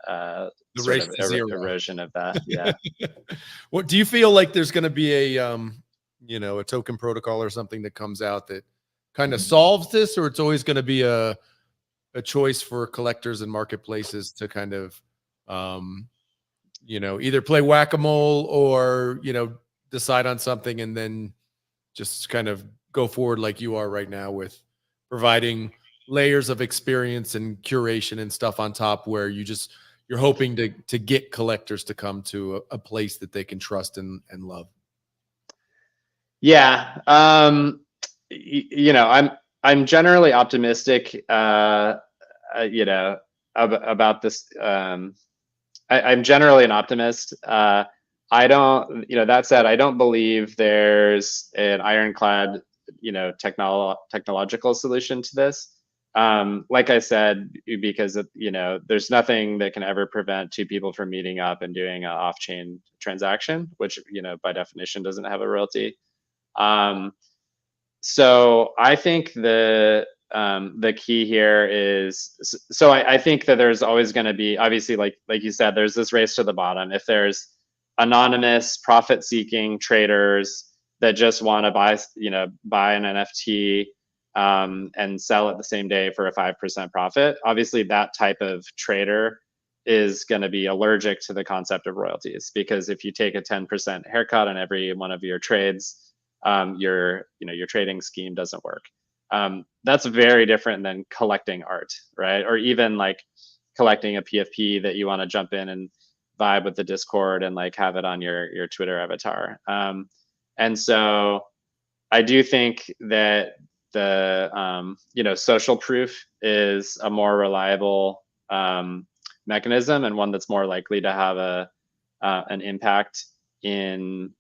E: sort of erosion of that. Yeah.
B: What do you feel like there's going to be a token protocol or something that comes out that kind of solves this, or it's always going to be a choice for collectors and marketplaces to kind of either play whack-a-mole or decide on something and then just kind of go forward like you are right now, with providing layers of experience and curation and stuff on top, where you're hoping to get collectors to come to a place that they can trust and love?
E: Yeah. I'm generally optimistic, about this. I'm generally an optimist. I don't, that said, I don't believe there's an ironclad, technological solution to this. like I said, because you know, there's nothing that can ever prevent two people from meeting up and doing an off-chain transaction, which, you know, by definition doesn't have a royalty. So I think the key here is, so I think that there's always going to be, obviously, like you said, there's this race to the bottom. If there's anonymous profit-seeking traders that just want to buy an NFT and sell it the same day for a 5% profit, obviously that type of trader is going to be allergic to the concept of royalties, because if you take a 10% haircut on every one of your trades, your trading scheme doesn't work. That's very different than collecting art, right? Or even like collecting a PFP that you want to jump in and vibe with the Discord and like have it on your Twitter avatar. And so I do think that the social proof is a more reliable mechanism, and one that's more likely to have an impact in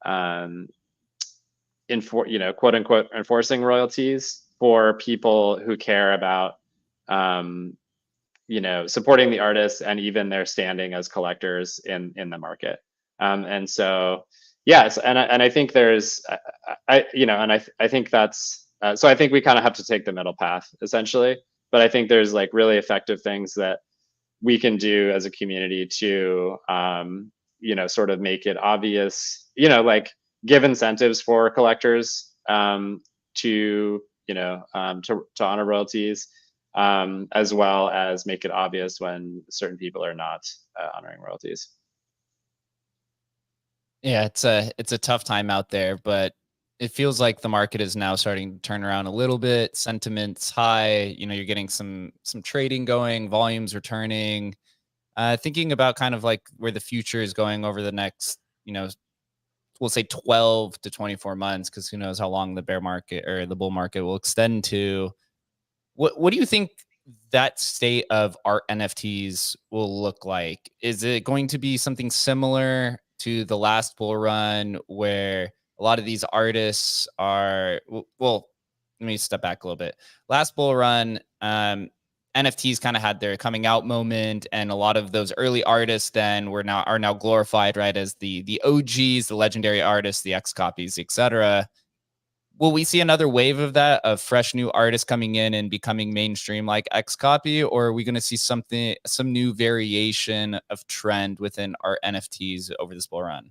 E: quote unquote enforcing royalties for people who care about supporting the artists and even their standing as collectors in the market. And so yes, and I think there's I think that's so I think we kind of have to take the middle path essentially, but I think there's like really effective things that we can do as a community to sort of make it obvious, like give incentives for collectors to honor royalties, as well as make it obvious when certain people are not honoring royalties.
A: Yeah, it's a tough time out there, but it feels like the market is now starting to turn around a little bit. Sentiment's high. You're getting some trading going, volumes returning. Thinking about kind of like where the future is going over the next, we'll say 12 to 24 months, because who knows how long the bear market or the bull market will extend to. What do you think that state of art NFTs will look like? Is it going to be something similar to the last bull run, where a lot of these artists are, well, let me step back a little bit. Last bull run, NFTs kind of had their coming out moment, and a lot of those early artists then are now glorified, right, as the OGs, the legendary artists, the X copies, etc. Will we see another wave of that, of fresh new artists coming in and becoming mainstream like X copy, or are we going to see some new variation of trend within our NFTs over this bull run?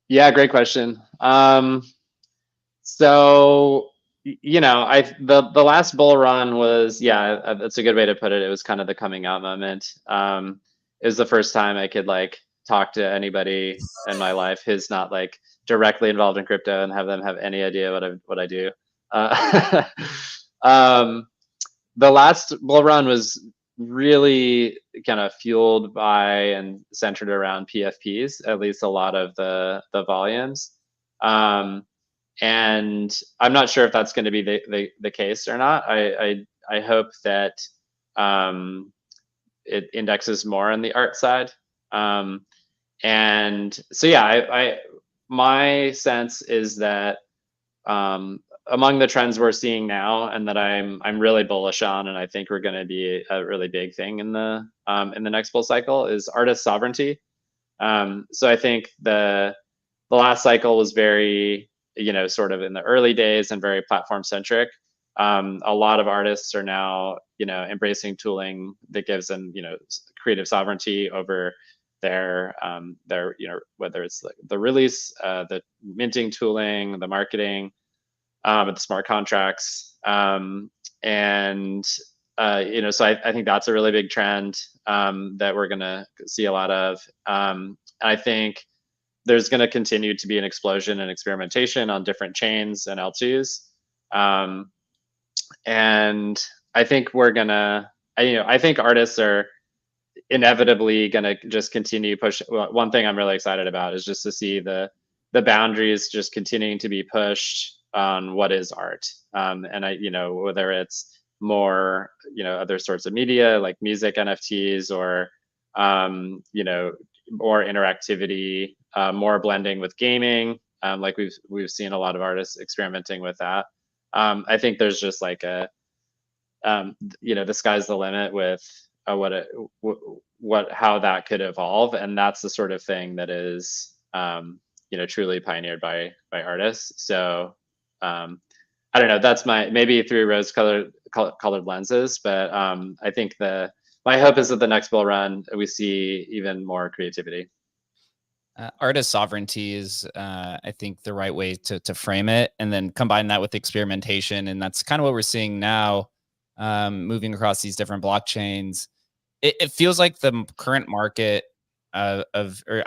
E: Yeah, great question. So the last bull run was, yeah, that's a good way to put it. It was kind of the coming out moment. It was the first time I could like talk to anybody in my life who's not like directly involved in crypto and have them have any idea what I do. The last bull run was really kind of fueled by and centered around PFPs, at least a lot of the volumes. And I'm not sure if that's going to be the case or not. I hope that it indexes more on the art side. And so yeah, my sense is that among the trends we're seeing now, and that I'm really bullish on, and I think we're going to be a really big thing in the next bull cycle, is artist sovereignty. So I think the last cycle was very sort of in the early days and very platform centric. A lot of artists are now embracing tooling that gives them creative sovereignty over their whether it's like the release, the minting tooling, the marketing, the smart contracts, so I think that's a really big trend that we're gonna see a lot of. I think there's going to continue to be an explosion in experimentation on different chains and L2s. And I think I think artists are inevitably going to just continue push. Well, one thing I'm really excited about is just to see the boundaries just continuing to be pushed on what is art. And whether it's more, other sorts of media like music NFTs, or, more interactivity, more blending with gaming. Like we've seen a lot of artists experimenting with that. I think there's just like the sky's the limit with how that could evolve, and that's the sort of thing that is truly pioneered by artists. So I don't know, that's maybe through rose colored lenses, but I think my hope is that the next bull run we see even more creativity.
A: Artist sovereignty is, I think, the right way to frame it, and then combine that with experimentation. And that's kind of what we're seeing now, moving across these different blockchains. It feels like the current market or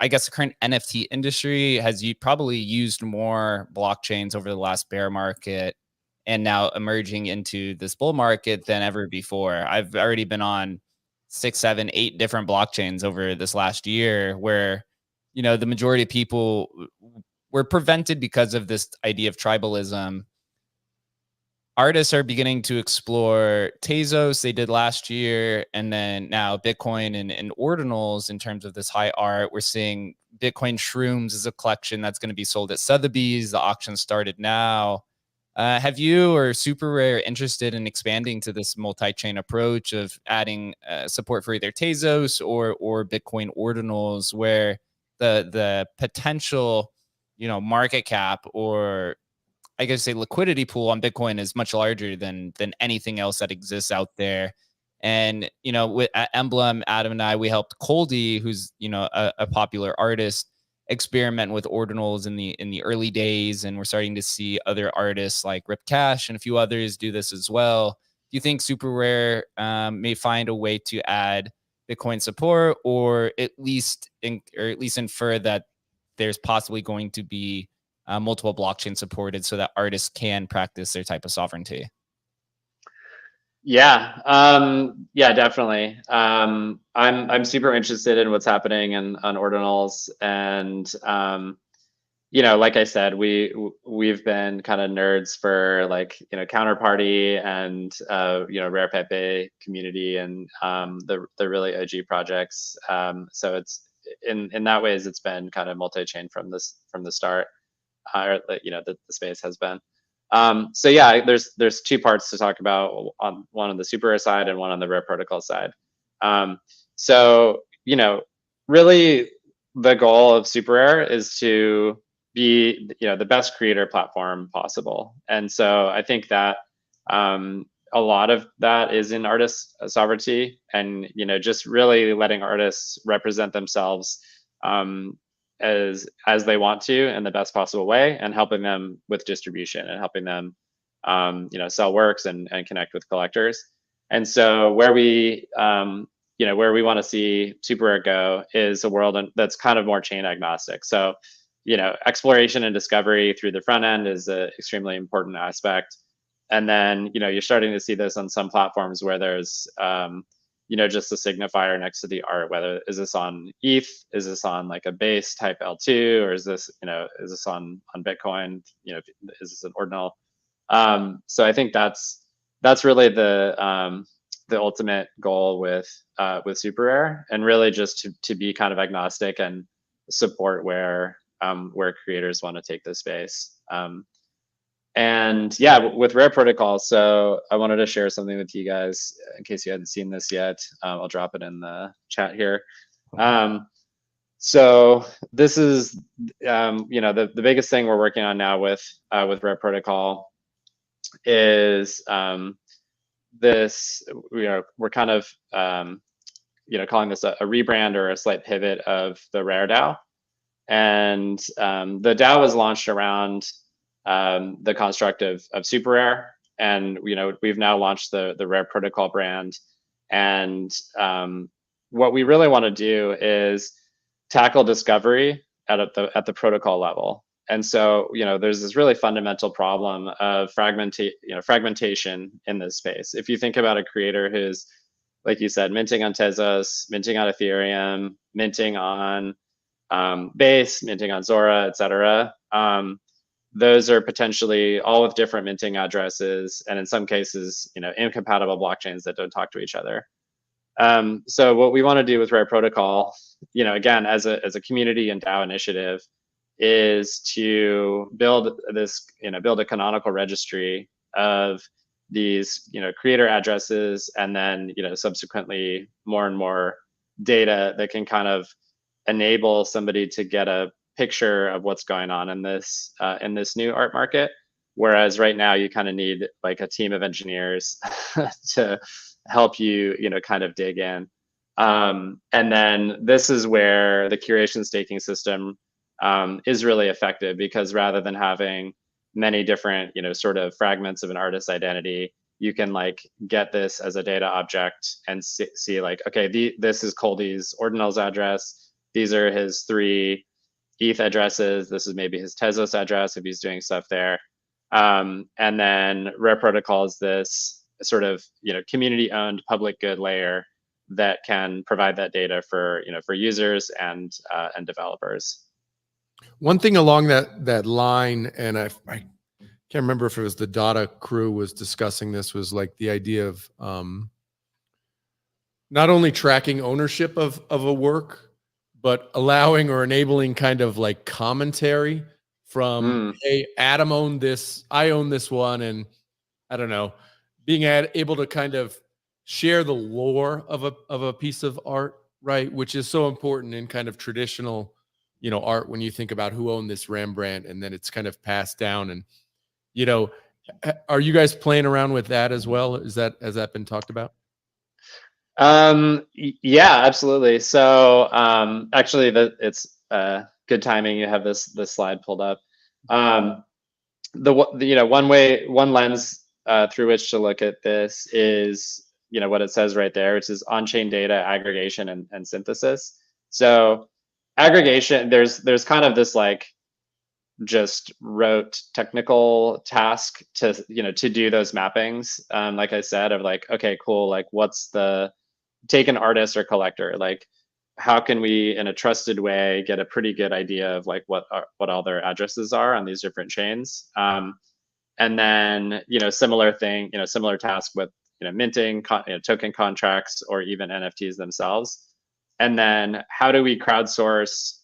A: I guess the current NFT industry has probably used more blockchains over the last bear market and now emerging into this bull market than ever before. I've already been on 6, 7, 8 different blockchains over this last year where the majority of people were prevented because of this idea of tribalism. Artists are beginning to explore Tezos, they did last year, and then now Bitcoin and ordinals in terms of this high art. We're seeing Bitcoin Shrooms as a collection that's going to be sold at Sotheby's. The auction started now. Have you or SuperRare interested in expanding to this multi-chain approach of adding support for either Tezos or Bitcoin ordinals, where the potential market cap, or I guess say liquidity pool on Bitcoin, is much larger than anything else that exists out there? And with at Emblem, Adam and I, we helped Coldy, who's a popular artist, experiment with ordinals in the early days, and we're starting to see other artists like Rip Cash and a few others do this as well. Do you think SuperRare may find a way to add Bitcoin support, or at least infer that there's possibly going to be multiple blockchain supported so that artists can practice their type of sovereignty?
E: Yeah, definitely. I'm super interested in what's happening on ordinals, and like I said, we've been kind of nerds for Counterparty and Rare Pepe community and the really OG projects. So it's in that ways it's been kind of multi-chain from the start. Or the space has been. So yeah, there's 2 parts to talk about, one on the SuperRare side and one on the Rare Protocol side. So really the goal of SuperRare is to be the best creator platform possible, and so I think that a lot of that is in artist sovereignty, and just really letting artists represent themselves as they want to in the best possible way, and helping them with distribution and helping them sell works and connect with collectors. And so where we want to see SuperRare go is a world that's kind of more chain agnostic. So exploration and discovery through the front end is an extremely important aspect, and then you're starting to see this on some platforms where there's just a signifier next to the art. Whether is this on ETH, is this on like a base type L2, or is this on Bitcoin? Is this an ordinal? So I think that's really the ultimate goal with SuperRare, and really just to be kind of agnostic and support where creators want to take this space. And yeah, with Rare Protocol, so I wanted to share something with you guys in case you hadn't seen this yet. I'll drop it in the chat here. So this is the biggest thing we're working on now with Rare Protocol is this. We're kind of calling this a rebrand or a slight pivot of the Rare DAO, and the DAO was launched around the construct of SuperRare, and we've now launched the Rare Protocol brand. And what we really want to do is tackle discovery at the protocol level. And so there's this really fundamental problem of fragmentation in this space. If you think about a creator who's, like you said, minting on Tezos, minting on Ethereum, minting on Base, minting on Zora, etc. Those are potentially all with different minting addresses, and in some cases, incompatible blockchains that don't talk to each other. So what we want to do with Rare Protocol, again, as a community and DAO initiative, is to build a canonical registry of these, creator addresses, and then, subsequently more and more data that can kind of enable somebody to get a picture of what's going on in this new art market. Whereas right now you kind of need like a team of engineers to help you, kind of dig in. And then this is where the curation staking system is really effective, because rather than having many different, sort of fragments of an artist's identity, you can like get this as a data object and see like, okay, this is Coldy's ordinals address. These are his 3 ETH addresses. This is maybe his Tezos address if he's doing stuff there. And then Rare Protocol is this sort of, community-owned public good layer that can provide that data for, for users and developers.
B: One thing along that line, and I can't remember if it was the Data crew was discussing this, was like the idea of not only tracking ownership of a work, but allowing or enabling kind of like commentary from, hey, Adam owned this, I own this one, and I don't know, being able to kind of share the lore of a piece of art, right? Which is so important in kind of traditional, art, when you think about who owned this Rembrandt, and then it's kind of passed down. And, are you guys playing around with that as well? Has that been talked about?
E: Yeah, absolutely. So actually, it's good timing. You have this slide pulled up. One lens through which to look at this is, what it says right there, which is on-chain data aggregation and synthesis. So aggregation, there's kind of this like just rote technical task to do those mappings. Like I said, of like, okay, cool, like take an artist or collector, like how can we in a trusted way get a pretty good idea of like what all their addresses are on these different chains. And then similar task with minting token contracts or even NFTs themselves. And then how do we crowdsource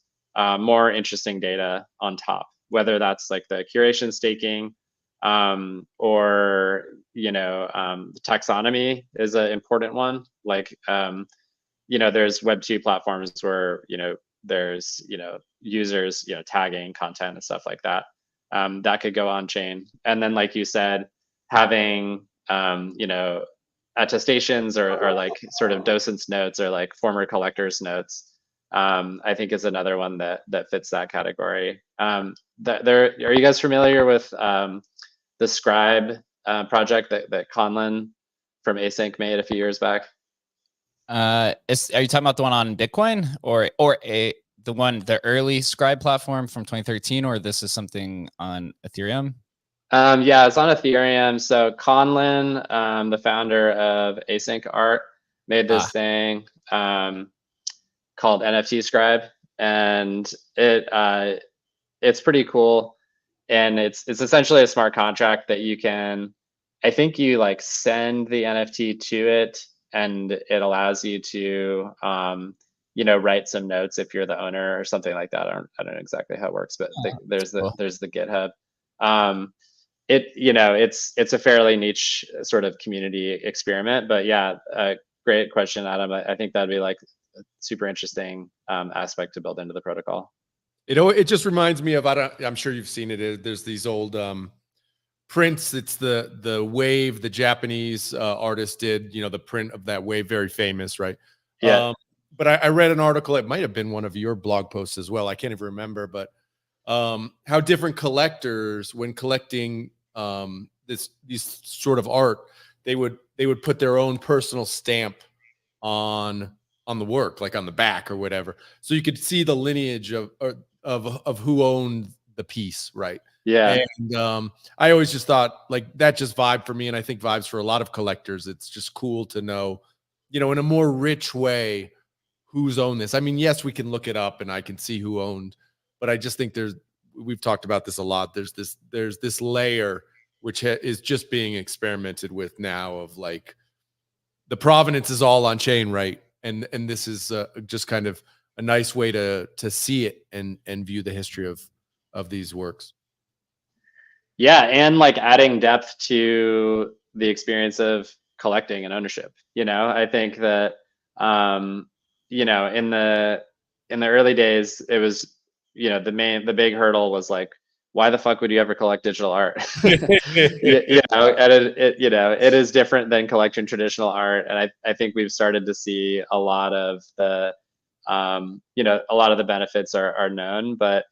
E: more interesting data on top, whether that's like the curation staking or taxonomy is an important one. Like there's Web2 platforms where there's users tagging content and stuff like that. That could go on chain. And then, like you said, having attestations or like sort of docents notes or like former collectors notes, I think is another one that fits that category. Are you guys familiar with the Scribe project that Conlon from Async made a few years back?
A: Are you talking about the one on Bitcoin or the early Scribe platform from 2013, or this is something on Ethereum?
E: Yeah, it's on Ethereum. So Conlon, the founder of Async Art, made this thing called NFT Scribe, and it's pretty cool. And it's essentially a smart contract that you can, I think you like send the NFT to it, and it allows you to write some notes if you're the owner or something like that. I don't know exactly how it works, but there's the GitHub. It's a fairly niche sort of community experiment, but yeah, great question, Adam. I think that'd be like a super interesting aspect to build into the protocol.
B: It just reminds me of, I'm sure you've seen it. There's these old prints. It's the wave the Japanese artist did, the print of that wave, very famous, right?
E: Yeah.
B: But I read an article, it might have been one of your blog posts as well, I can't even remember, but how different collectors, when collecting these sort of art, they would put their own personal stamp on the work, like on the back or whatever, so you could see the lineage of who owned the piece, right?
E: Yeah.
B: And I always just thought like that just vibed for me, and I think vibes for a lot of collectors. It's just cool to know, in a more rich way, who's owned this. I mean, yes, we can look it up and I can see who owned, but I just think we've talked about this a lot. There's this layer which is just being experimented with now of like the provenance is all on chain, right? And this is just kind of a nice way to see it and view the history of these works.
E: Yeah, and like adding depth to the experience of collecting and ownership. I think that in the early days, it was the big hurdle was like, why the fuck would you ever collect digital art? And it is different than collecting traditional art, and I think we've started to see a lot of the benefits are known, but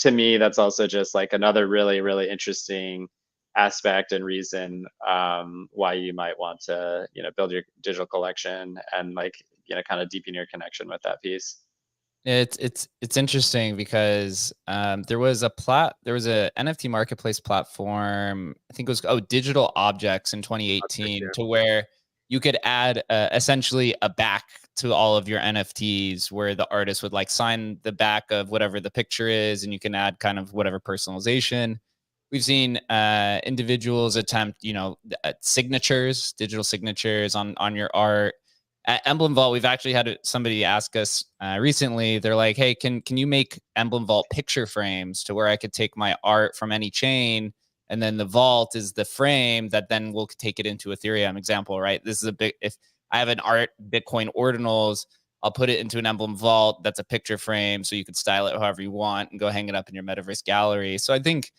E: to me, that's also just like another really, really interesting aspect and reason why you might want to, build your digital collection and like, kind of deepen your connection with that piece.
A: It's interesting because there was a NFT marketplace platform. I think it was Digital Objects in 2018, to where you could add essentially a back to all of your NFTs, where the artist would like sign the back of whatever the picture is, and you can add kind of whatever personalization. We've seen individuals attempt, signatures, digital signatures on your art. At Emblem Vault, we've actually had somebody ask us recently. They're like, "Hey, can you make Emblem Vault picture frames to where I could take my art from any chain, and then the vault is the frame that then we'll take it into Ethereum?" Example, right? This is a big. If I have an art Bitcoin ordinals, I'll put it into an Emblem Vault that's a picture frame, so you can style it however you want and go hang it up in your metaverse gallery. So I think,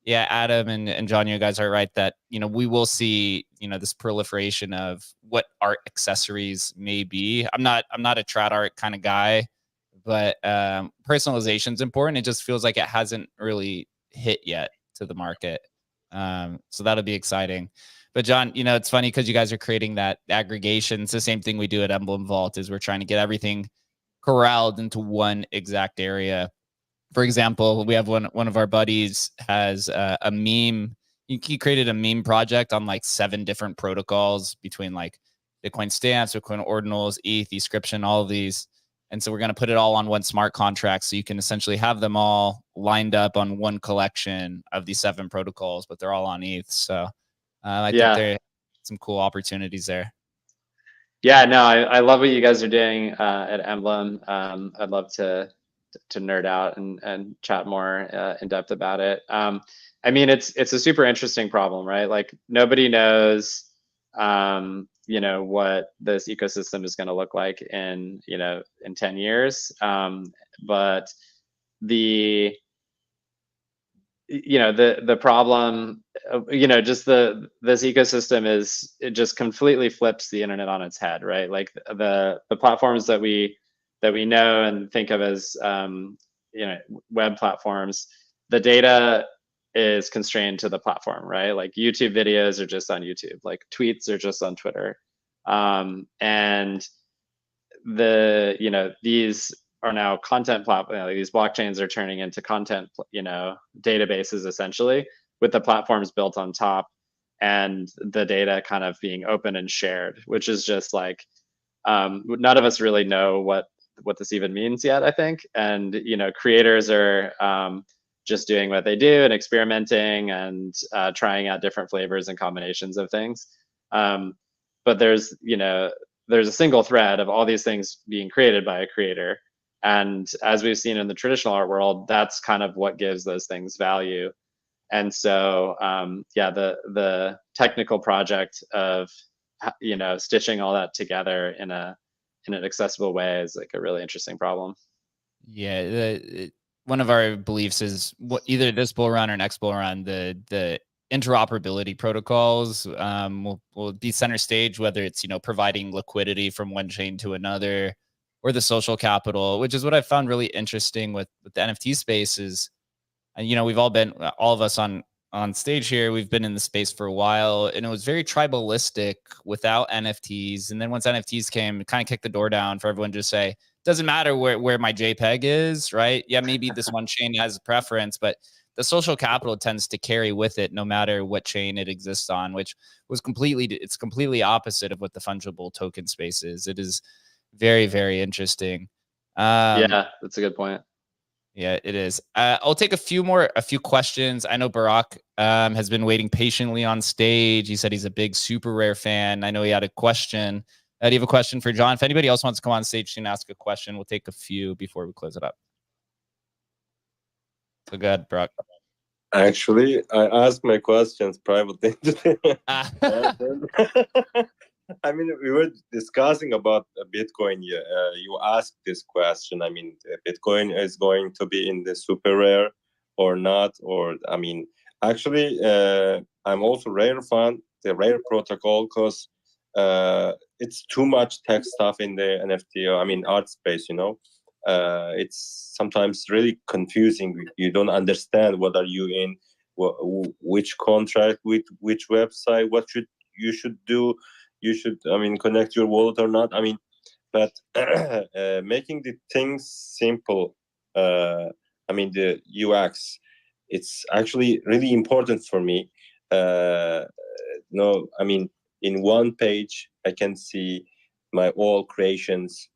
A: yeah, Adam and John, you guys are right that, we will see, this proliferation of what art accessories may be. I'm not a trad art kind of guy, but personalization is important. It just feels like it hasn't really hit yet to the market. So that'll be exciting. But John, it's funny because you guys are creating that aggregation. It's the same thing we do at Emblem Vault, is we're trying to get everything corralled into one exact area. For example, we have one of our buddies has a meme. He created a meme project on like 7 different protocols between like Bitcoin stamps, Bitcoin ordinals, ETH, Description, all of these. And so we're going to put it all on one smart contract, so you can essentially have them all lined up on one collection of these 7 protocols, but they're all on ETH. So I think there are some cool opportunities there.
E: Yeah, no, I love what you guys are doing at Emblem. I'd love to nerd out and chat more in depth about it. I mean, it's a super interesting problem, right? Like nobody knows, what this ecosystem is going to look like in 10 years. But the problem, just this ecosystem it just completely flips the internet on its head, right? Like the platforms that we know and think of as web platforms, the data is constrained to the platform, right? Like YouTube videos are just on YouTube, like tweets are just on Twitter, and these are now content platforms. These blockchains are turning into content, databases essentially, with the platforms built on top, and the data kind of being open and shared, which is just like none of us really know what this even means yet, I think. And creators are just doing what they do and experimenting and trying out different flavors and combinations of things. But there's a single thread of all these things being created by a creator. And as we've seen in the traditional art world, that's kind of what gives those things value. And so, the technical project of stitching all that together in an accessible way is like a really interesting problem.
A: Yeah, one of our beliefs is either this bull run or next bull run, the interoperability protocols will be center stage, whether it's providing liquidity from one chain to another, or the social capital, which is what I found really interesting with the NFT space is, and we've all of us on stage here, we've been in the space for a while, and it was very tribalistic without NFTs. And then once NFTs came, it kind of kicked the door down for everyone to say, doesn't matter where my JPEG is, right? Yeah, maybe this one chain has a preference, but the social capital tends to carry with it no matter what chain it exists on, which was completely opposite of what the fungible token space is. It is very, very interesting.
E: Yeah, that's a good point.
A: Yeah, it is. I'll take a few questions. I know Barack has been waiting patiently on stage. He said he's a big SuperRare fan. I know he had a question. Do you have a question for John? If anybody else wants to come on stage and ask a question, we'll take a few before we close it up. So go ahead, Barack.
D: Actually, I asked my questions privately today.
A: Ah.
D: I mean, we were discussing about Bitcoin. You asked this question. I mean, Bitcoin is going to be in the SuperRare or not? Or I mean, actually, I'm also Rare fan, the Rare protocol, because it's too much tech stuff in the NFT. I mean, art space. It's sometimes really confusing. You don't understand what are you in, which contract, with which website, what you should do. You should, I mean, connect your wallet or not. I mean, but making the things simple. I mean, the UX, it's actually really important for me. No, I mean, in one page, I can see my all creations,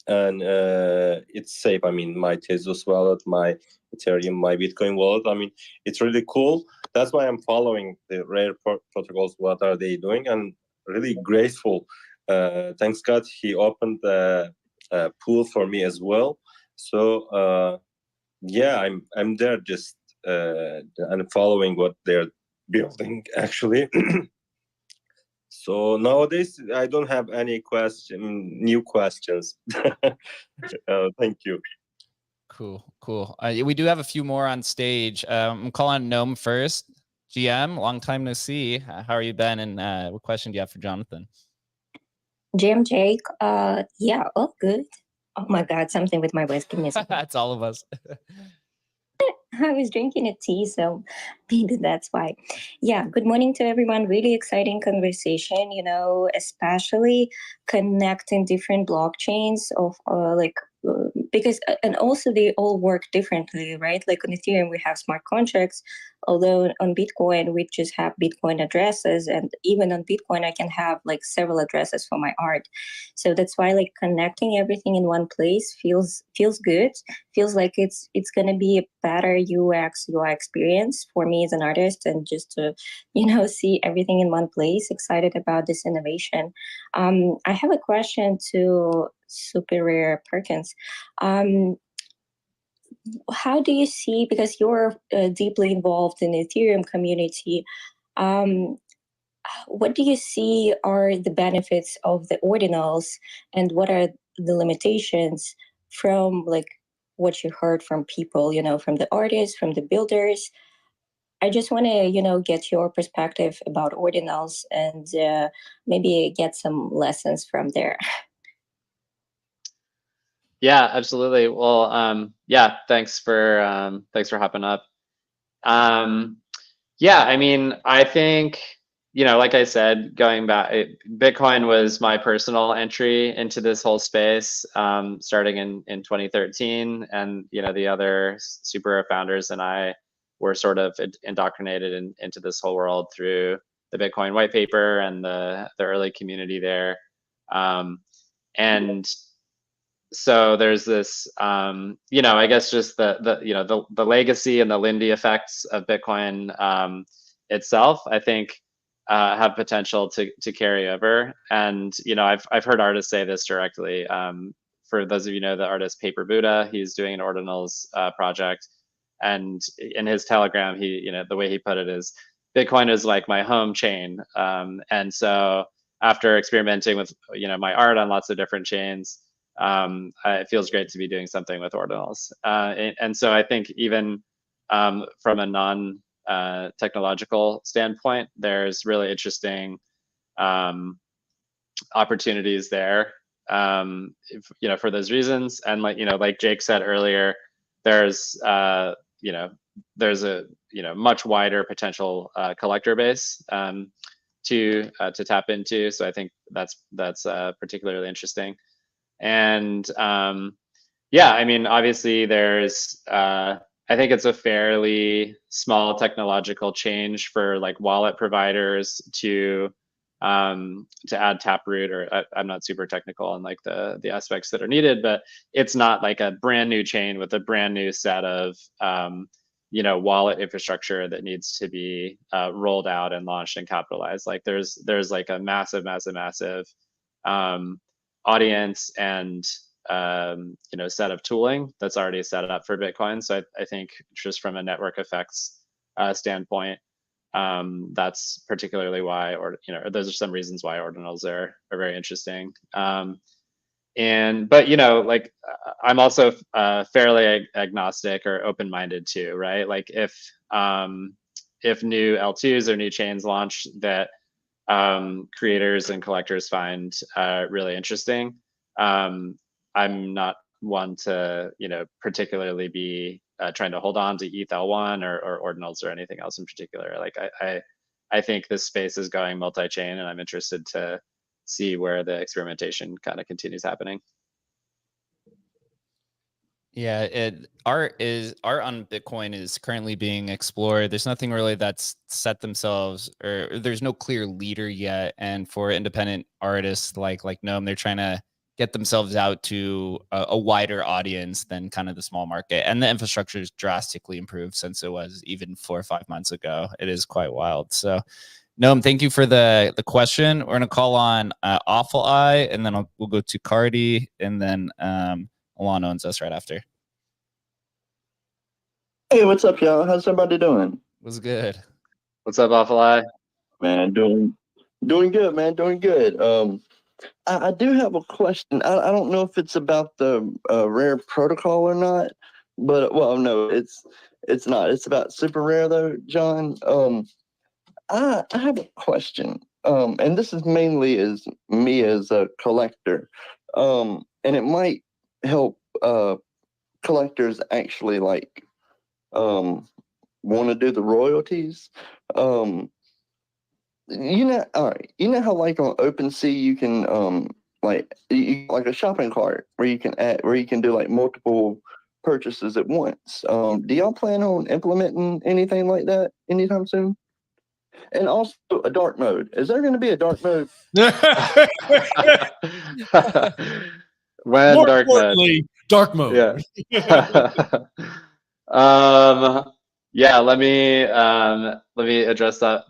D: and it's safe. I mean, my Tezos wallet, my Ethereum, my Bitcoin wallet. I mean, it's really cool. That's why I'm following the Rare protocols. What are they doing? And really grateful. Thanks God, he opened the pool for me as well. So yeah, I'm there just and following what they're building actually. So nowadays, I don't have any new questions. Thank you.
A: Cool. We do have a few more on stage. I'm calling Gnome first. GM, long time no see. How are you been? And what question do you have for Jonathan?
F: GM Jake, yeah, all good. Oh my God, something with my voice. Give me a second.
A: That's all of us.
F: I was drinking a tea, so maybe that's why. Yeah, good morning to everyone. Really exciting conversation, especially connecting different blockchains of because, and also they all work differently, right? Like on Ethereum, we have smart contracts, although on Bitcoin, we just have Bitcoin addresses. And even on Bitcoin, I can have like several addresses for my art. So that's why like connecting everything in one place feels good. Feels like it's going to be a better UX UI experience for me as an artist, and just to see everything in one place. Excited about this innovation. I have a question to SuperRare Perkins. How do you see, because you're deeply involved in the Ethereum community, what do you see are the benefits of the ordinals, and what are the limitations from like what you heard from people, from the artists, from the builders? I just want to, get your perspective about ordinals, and maybe get some lessons from there.
E: Yeah, absolutely. Well, yeah, thanks for hopping up. Yeah, I mean, I think, like I said, going back, Bitcoin was my personal entry into this whole space, starting in 2013, and the other SuperRare founders and I were sort of indoctrinated into this whole world through the Bitcoin white paper and the early community there, and so there's this, I guess just the legacy and the Lindy effects of Bitcoin itself, I think, have potential to carry over. And I've heard artists say this directly. For those of you who know the artist Paper Buddha, he's doing an ordinals project, and in his Telegram, he the way he put it is, Bitcoin is like my home chain, and so after experimenting with my art on lots of different chains, it feels great to be doing something with ordinals. And so I think even from a non-technological standpoint, there's really interesting opportunities there, for those reasons. And like Jake said earlier, there's there's a much wider potential collector base to tap into. So I think that's particularly interesting. And yeah, I mean, obviously there's I think it's a fairly small technological change for like wallet providers to add Taproot, or I'm not super technical on like the aspects that are needed, but it's not like a brand new chain with a brand new set of wallet infrastructure that needs to be rolled out and launched and capitalized. Like there's like a massive audience and set of tooling that's already set up for Bitcoin. So I think just from a network effects standpoint, that's particularly why, or those are some reasons why ordinals are very interesting. But like I'm also fairly agnostic or open-minded too, right? Like if new L2s or new chains launch that creators and collectors find really interesting, I'm not one to particularly be trying to hold on to ETH L1 or ordinals or anything else in particular. Like I think this space is going multi-chain, and I'm interested to see where the experimentation kind of continues happening.
A: Yeah, art on Bitcoin is currently being explored. There's nothing really that's set themselves, or there's no clear leader yet. And for independent artists like Gnome, they're trying to get themselves out to a wider audience than kind of the small market. And the infrastructure is drastically improved since it was even 4 or 5 months ago. It is quite wild. So, Gnome, thank you for the question. We're gonna call on Awful Eye, and then we'll go to Cardi, and then Alana owns us right after.
G: Hey, what's up, y'all? How's everybody doing?
A: Was good.
E: What's up, Awful Eye?
G: Man, doing good, man. Doing good. I do have a question. I don't know if it's about the rare protocol or not, but well, no, it's not. It's about SuperRare though, John. I have a question. And this is mainly as me as a collector. And it might help collectors actually like want to do the royalties. All right. You know how like on OpenSea you can like a shopping cart where you can do like multiple purchases at once. Do y'all plan on implementing anything like that anytime soon? And also a dark mode. Is there going to be a dark mode?
E: When
B: More
E: dark mode.
B: Dark mode.
E: Yeah. Yeah. Let me address that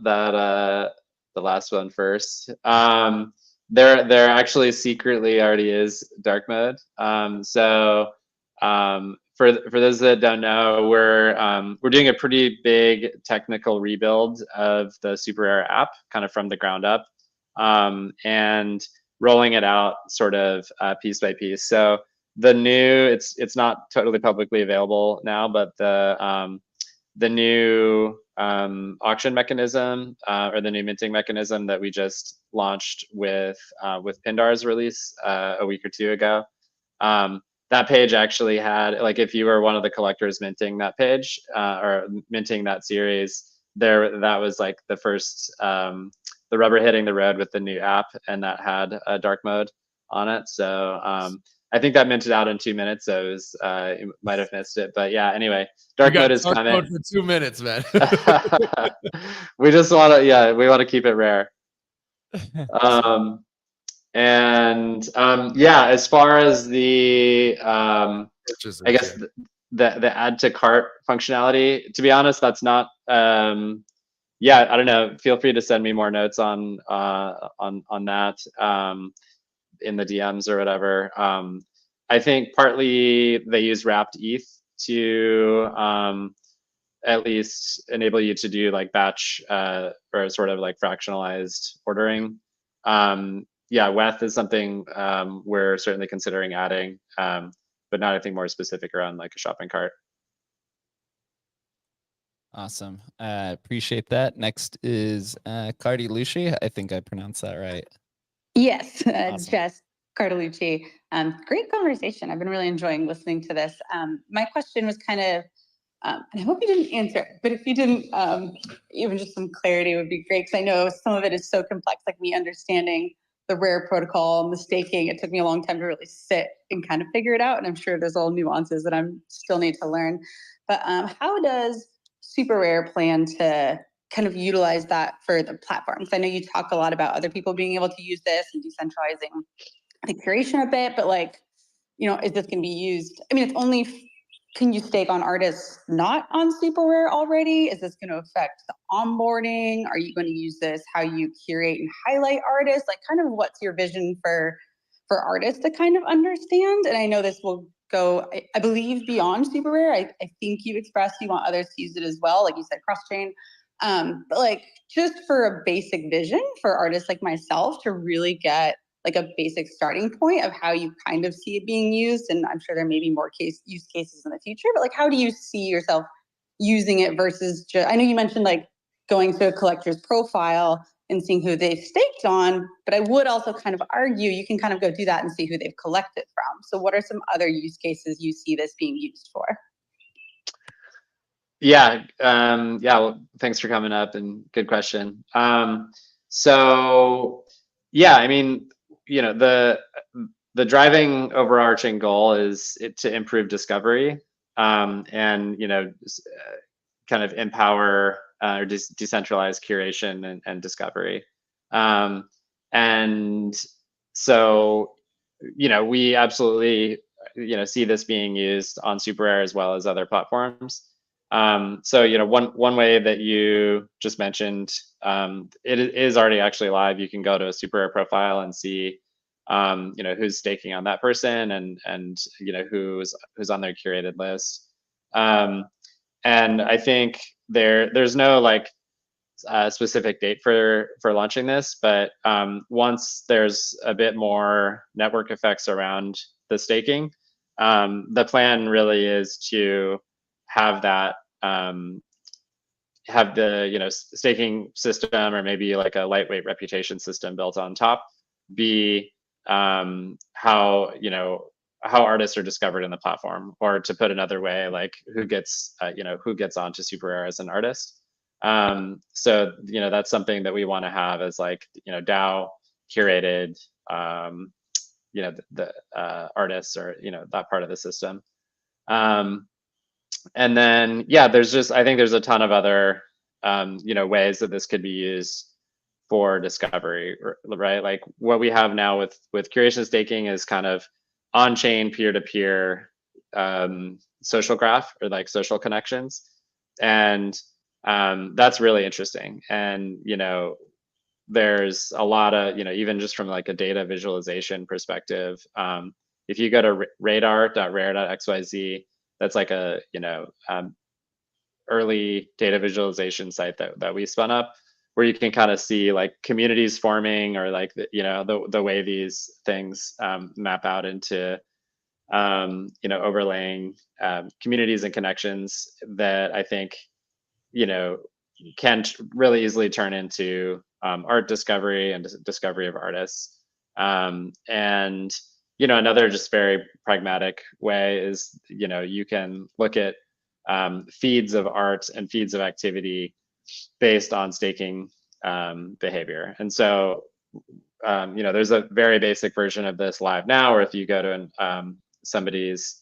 E: the last one first. There actually secretly already is dark mode. For those that don't know, we're doing a pretty big technical rebuild of the SuperRare app, kind of from the ground up, and rolling it out sort of piece by piece. So the new, it's not totally publicly available now, but the new auction mechanism or the new minting mechanism that we just launched with Pindar's release a week or two ago. That page actually had, like, if you were one of the collectors minting that page or minting that series, that was like the first, the rubber hitting the road with the new app, and that had a dark mode on it. So I think that minted out in 2 minutes, so it was, you might have missed it. But yeah, anyway, dark mode is coming.
B: Dark mode for 2 minutes, man.
E: We just want to, we want to keep it rare. Yeah, as far as the I guess the add to cart functionality, to be honest, that's not yeah, I don't know, feel free to send me more notes on that in the DMs or whatever. I think partly they use wrapped ETH to at least enable you to do like batch or sort of like fractionalized ordering. Yeah, WETH is something we're certainly considering adding, but not anything more specific around like a shopping cart.
A: Awesome. Appreciate that. Next is Cardilucci. I think I pronounced that right. Awesome.
H: Yes, Jess Cardilucci. Great conversation. I've been really enjoying listening to this. My question was kind of, and I hope you didn't answer it, but if you didn't, even just some clarity would be great, because I know some of it is so complex, like me understanding the rare protocol, staking. It took me a long time to really sit and kind of figure it out, and I'm sure there's all nuances that I'm still need to learn. But how does SuperRare plan to kind of utilize that for the platforms? I know you talk a lot about other people being able to use this and decentralizing the curation a bit, but like, is this going to be used? I mean, it's only, can you stake on artists not on SuperRare already? Is this going to affect the onboarding? Are you going to use this how you curate and highlight artists? Like, kind of what's your vision for for artists to kind of understand. And I know this will go, I believe, beyond SuperRare. I think you expressed you want others to use it as well, like you said, cross-chain. But like just for a basic vision for artists like myself to really get like a basic starting point of how you kind of see it being used. And I'm sure there may be more use cases in the future, but like, how do you see yourself using it versus just, I know you mentioned like going to a collector's profile and seeing who they've staked on, but I would also kind of argue you can kind of go do that and see who they've collected from. So what are some other use cases you see this being used for?
E: Yeah, well, thanks for coming up and good question. So yeah, I mean, you know, the driving overarching goal is to improve discovery, and you know, kind of empower or decentralize curation and discovery. And so, you know, we absolutely, you know, see this being used on SuperRare as well as other platforms. So, you know, one way that you just mentioned, it is already actually live. You can go to a SuperRare profile and see, you know, who's staking on that person and you know, who's on their curated list. And I think there's no like specific date for launching this, but once there's a bit more network effects around the staking, the plan really is to have that have the, you know, staking system or maybe like a lightweight reputation system built on top be how, you know, how artists are discovered in the platform, or to put another way, like who gets you know, who gets onto SuperRare as an artist. So, you know, that's something that we want to have as like, you know, DAO curated, you know, the artists, or, you know, that part of the system. And then, yeah, there's just, I think there's a ton of other, you know, ways that this could be used for discovery, right? Like what we have now with curation staking is kind of on-chain peer-to-peer social graph, or like social connections. And that's really interesting. And, you know, there's a lot of, you know, even just from like a data visualization perspective, if you go to radar.rare.xyz, that's like a, you know, early data visualization site that we spun up, where you can kind of see like communities forming, or like you know, the way these things map out into you know, overlaying communities and connections that I think, you know, can really easily turn into art discovery and discovery of artists. And you know, another just very pragmatic way is, you know, you can look at feeds of art and feeds of activity based on staking behavior. And so, you know, there's a very basic version of this live now, or if you go to somebody's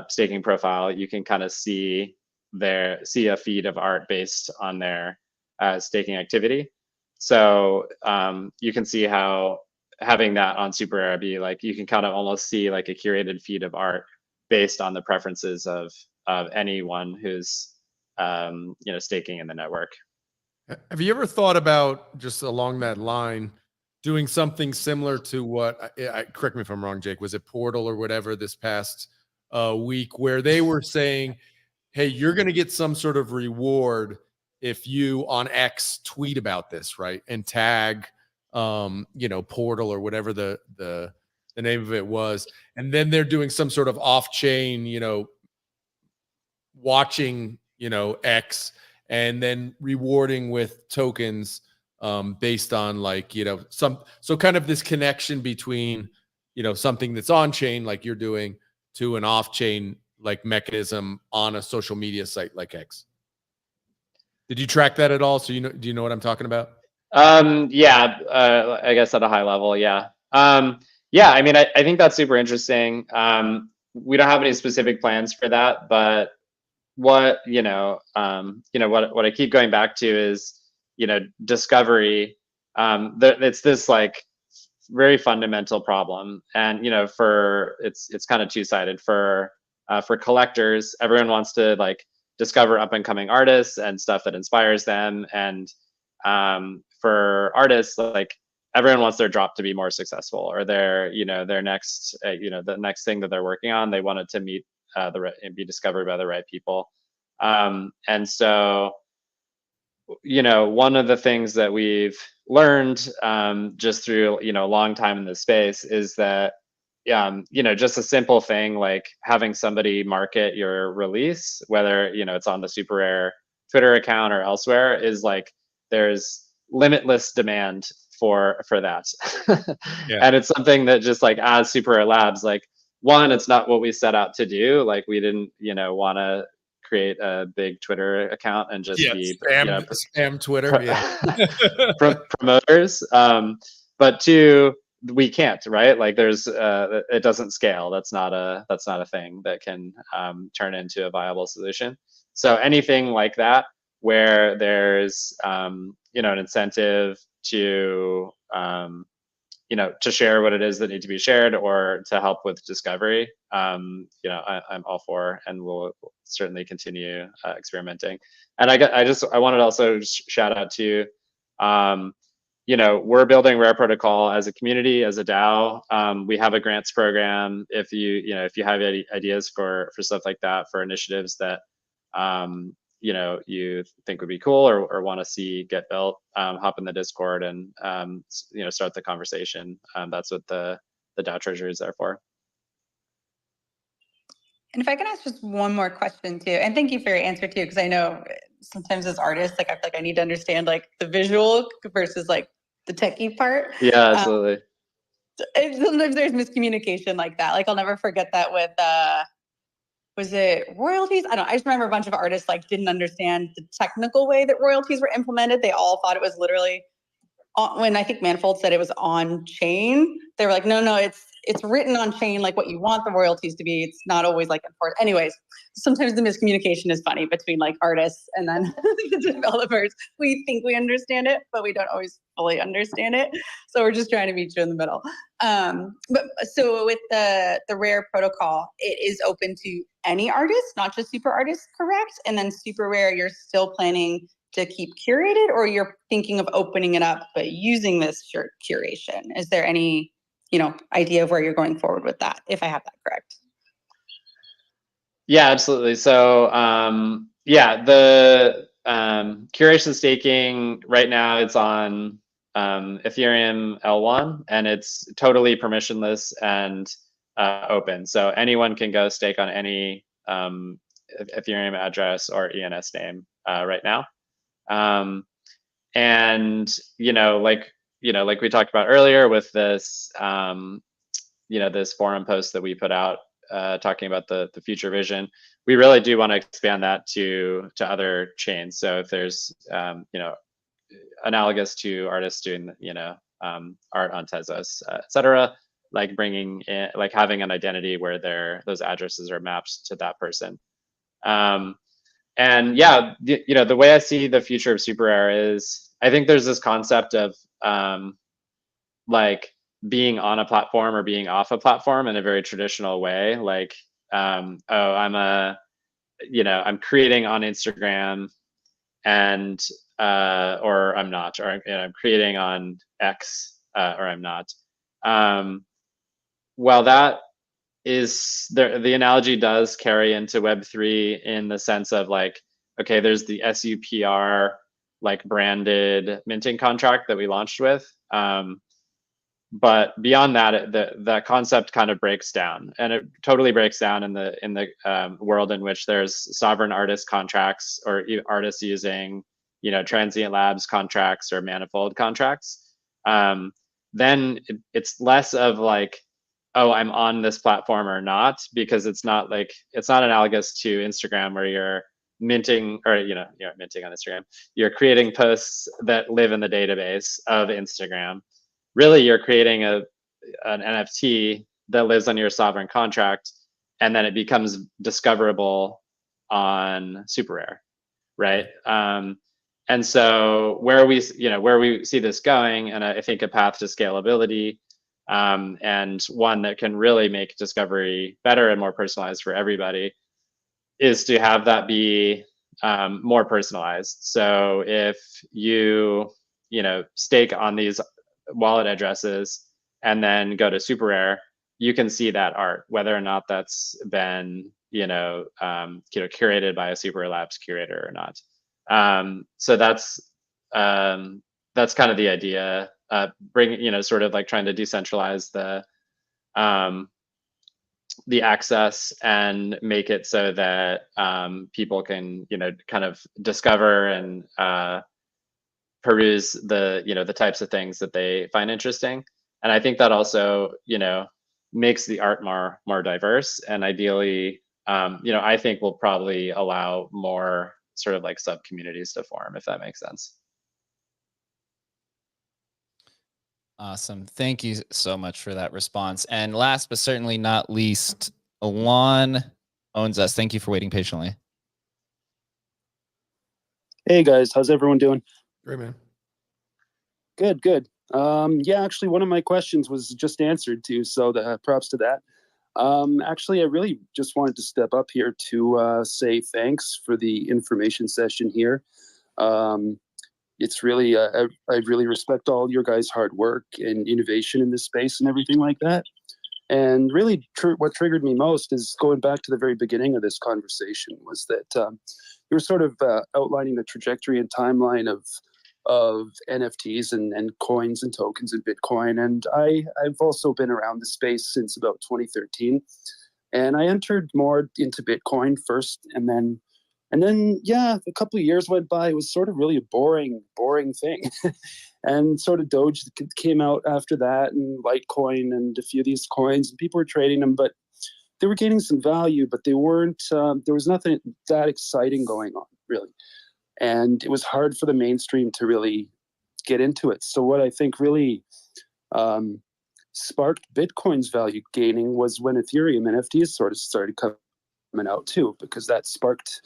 E: staking profile, you can kind of see a feed of art based on their staking activity. So you can see how having that on SuperRare be like, you can kind of almost see like a curated feed of art based on the preferences of anyone who's you know, staking in the network.
B: Have you ever thought about, just along that line, doing something similar to what, correct me if I'm wrong, Jake, was it Portal or whatever this past week, where they were saying, hey, you're going to get some sort of reward if you on X tweet about this, right? And tag, you know, Portal or whatever the name of it was. And then they're doing some sort of off-chain, you know, watching, you know, X, and then rewarding with tokens based on like, you know, so kind of this connection between, you know, something that's on chain like you're doing to an off chain like mechanism on a social media site like X. Did you track that at all? So, you know, do you know what I'm talking about?
E: Yeah, I guess at a high level. Yeah. Yeah, I mean, I think that's super interesting. We don't have any specific plans for that, but what I keep going back to is, you know, discovery. It's this like very fundamental problem, and you know, it's kind of two-sided. For collectors, everyone wants to like discover up and coming artists and stuff that inspires them, and for artists, like everyone wants their drop to be more successful, or their next, the next thing that they're working on, they want it to meet and be discovered by the right people. And so, one of the things that we've learned just through a long time in this space is that just a simple thing like having somebody market your release, whether it's on the SuperRare Twitter account or elsewhere, is like there's limitless demand for that.
B: Yeah.
E: And it's something that just like as SuperRare Labs, like one, it's not what we set out to do. Like we didn't want to create a big Twitter account and just be
B: spam Twitter
E: promoters. But two, we can't, right? Like there's it doesn't scale. That's not a thing that can turn into a viable solution. So anything like that where there's an incentive to to share what it is that need to be shared or to help with discovery, I'm all for, and we'll certainly continue experimenting. And I wanted to also shout out to, we're building Rare Protocol as a community, as a DAO. We have a grants program. If you have any ideas for stuff like that, for initiatives that you think would be cool or want to see get built, hop in the Discord and start the conversation. That's what the DAO Treasury is there for.
H: And if I can ask just one more question too, and thank you for your answer too, because I know sometimes as artists, like I feel like I need to understand like the visual versus like the techie part.
E: Yeah, absolutely.
H: And sometimes there's miscommunication like that. Like I'll never forget that with was it royalties? I just remember a bunch of artists like didn't understand the technical way that royalties were implemented. They all thought it was literally when I think Manifold said it was on chain. They were like, no, it's written on chain like what you want the royalties to be. It's not always like enforced. Anyways, sometimes the miscommunication is funny between like artists and then the developers. We think we understand it, but we don't always fully understand it. So we're just trying to meet you in the middle. But so with the Rare protocol, it is open to any artist, not just super artists, correct? And then SuperRare, you're still planning to keep curated, or you're thinking of opening it up but using this curation? Is there any idea of where you're going forward with that, if I have that correct?
E: Yeah, absolutely. So the curation staking right now, it's on Ethereum L1, and it's totally permissionless and open. So anyone can go stake on any Ethereum address or ENS name right now. And like we talked about earlier with this this forum post that we put out talking about the future vision, we really do want to expand that to other chains. So if there's analogous to artists doing art on Tezos, etc., like bringing in, like having an identity where those addresses are mapped to that person. And yeah, the way I see the future of SuperRare is, I think there's this concept of like being on a platform or being off a platform in a very traditional way. Like, I'm creating on Instagram and or I'm not, or I'm creating on X or I'm not. Well, that is the analogy does carry into Web3 in the sense of like, okay, there's the SUPR like branded minting contract that we launched with. But beyond that, that concept kind of breaks down, and it totally breaks down in the world in which there's sovereign artist contracts or artists using transient labs contracts or manifold contracts. Then it's less of like, oh, I'm on this platform or not, because it's not analogous to Instagram where you're minting, or you're minting on Instagram. You're creating posts that live in the database of Instagram. Really, you're creating an NFT that lives on your sovereign contract, and then it becomes discoverable on SuperRare, right? And so where we see this going, and I think a path to scalability, and one that can really make discovery better and more personalized for everybody, is to have that be more personalized. So if you stake on these wallet addresses and then go to SuperRare, you can see that art, whether or not that's been, curated by a SuperRare Labs curator or not. So that's kind of the idea. Bring, sort of like trying to decentralize the access and make it so that people can, kind of discover and peruse the types of things that they find interesting. And I think that also, makes the art more diverse, and ideally, I think will probably allow more sort of like sub communities to form, if that makes sense.
A: Awesome. Thank you so much for that response. And last but certainly not least, Alon owns us. Thank you for waiting patiently.
I: Hey guys, how's everyone doing?
B: Great, man.
I: Good, good. Yeah, actually, one of my questions was just answered too, so props to that. Actually, I really just wanted to step up here to say thanks for the information session here. It's really, I really respect all your guys' hard work and innovation in this space and everything like that. And really, what triggered me most is going back to the very beginning of this conversation was that you were sort of outlining the trajectory and timeline of NFTs and coins and tokens and Bitcoin. And I've also been around the space since about 2013. And I entered more into Bitcoin first, and then yeah, a couple of years went by. It was sort of really a boring thing. And sort of Doge came out after that, and Litecoin and a few of these coins, and people were trading them, but they were gaining some value, but they weren't, there was nothing that exciting going on, really. And it was hard for the mainstream to really get into it. So what I think really sparked Bitcoin's value gaining was when Ethereum NFTs sort of started coming out too, because that sparked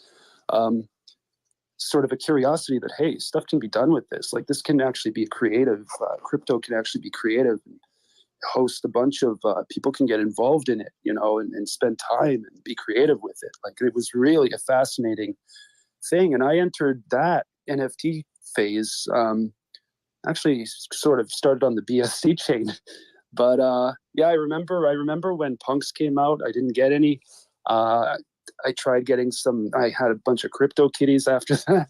I: sort of a curiosity that, hey, stuff can be done with this. Like, this can actually be creative. Crypto can actually be creative and host a bunch of people can get involved in it, and spend time and be creative with it. Like, it was really a fascinating thing. And I entered that NFT phase, actually sort of started on the BSC chain. But yeah, I remember when punks came out, I didn't get any. I tried getting some. I had a bunch of crypto kitties after that.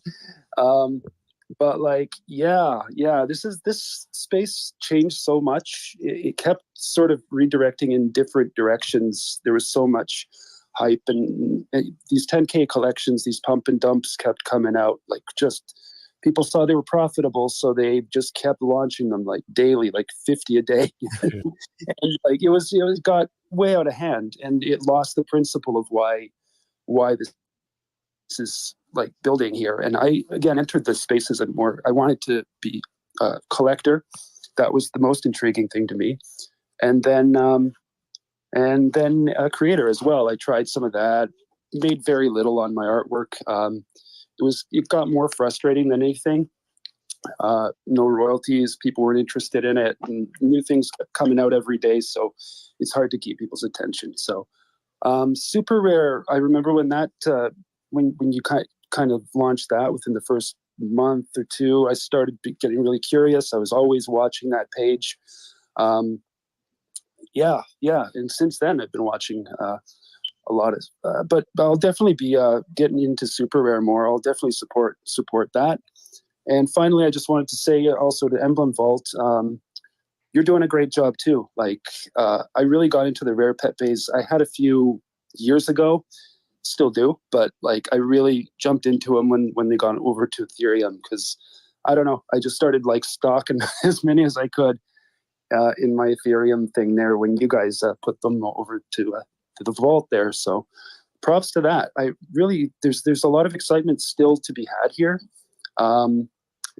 I: But like, yeah, this space changed so much. It kept sort of redirecting in different directions. There was so much hype, and these 10K collections, these pump and dumps kept coming out. Like, just people saw they were profitable, so they just kept launching them like daily, like 50 a day. And like, it got way out of hand, and it lost the principle of why this is like building here. And I again entered the spaces and I wanted to be a collector. That was the most intriguing thing to me. And then a creator as well. I tried some of that, made very little on my artwork. It got more frustrating than anything. No royalties, people weren't interested in it, and new things kept coming out every day, so it's hard to keep people's attention. So SuperRare, I remember when that when you kind of launched that, within the first month or two, I started getting really curious. I was always watching that page. Yeah, and since then I've been watching a lot of, but I'll definitely be getting into SuperRare more. I'll definitely support that. And finally, I just wanted to say also to Emblem Vault, you're doing a great job too. Like, I really got into the rare pet phase. I had a few years ago, still do, but like, I really jumped into them when they got over to Ethereum, because I don't know, I just started like stocking as many as I could in my Ethereum thing there when you guys put them over to the vault there. So props to that. I really, there's a lot of excitement still to be had here. I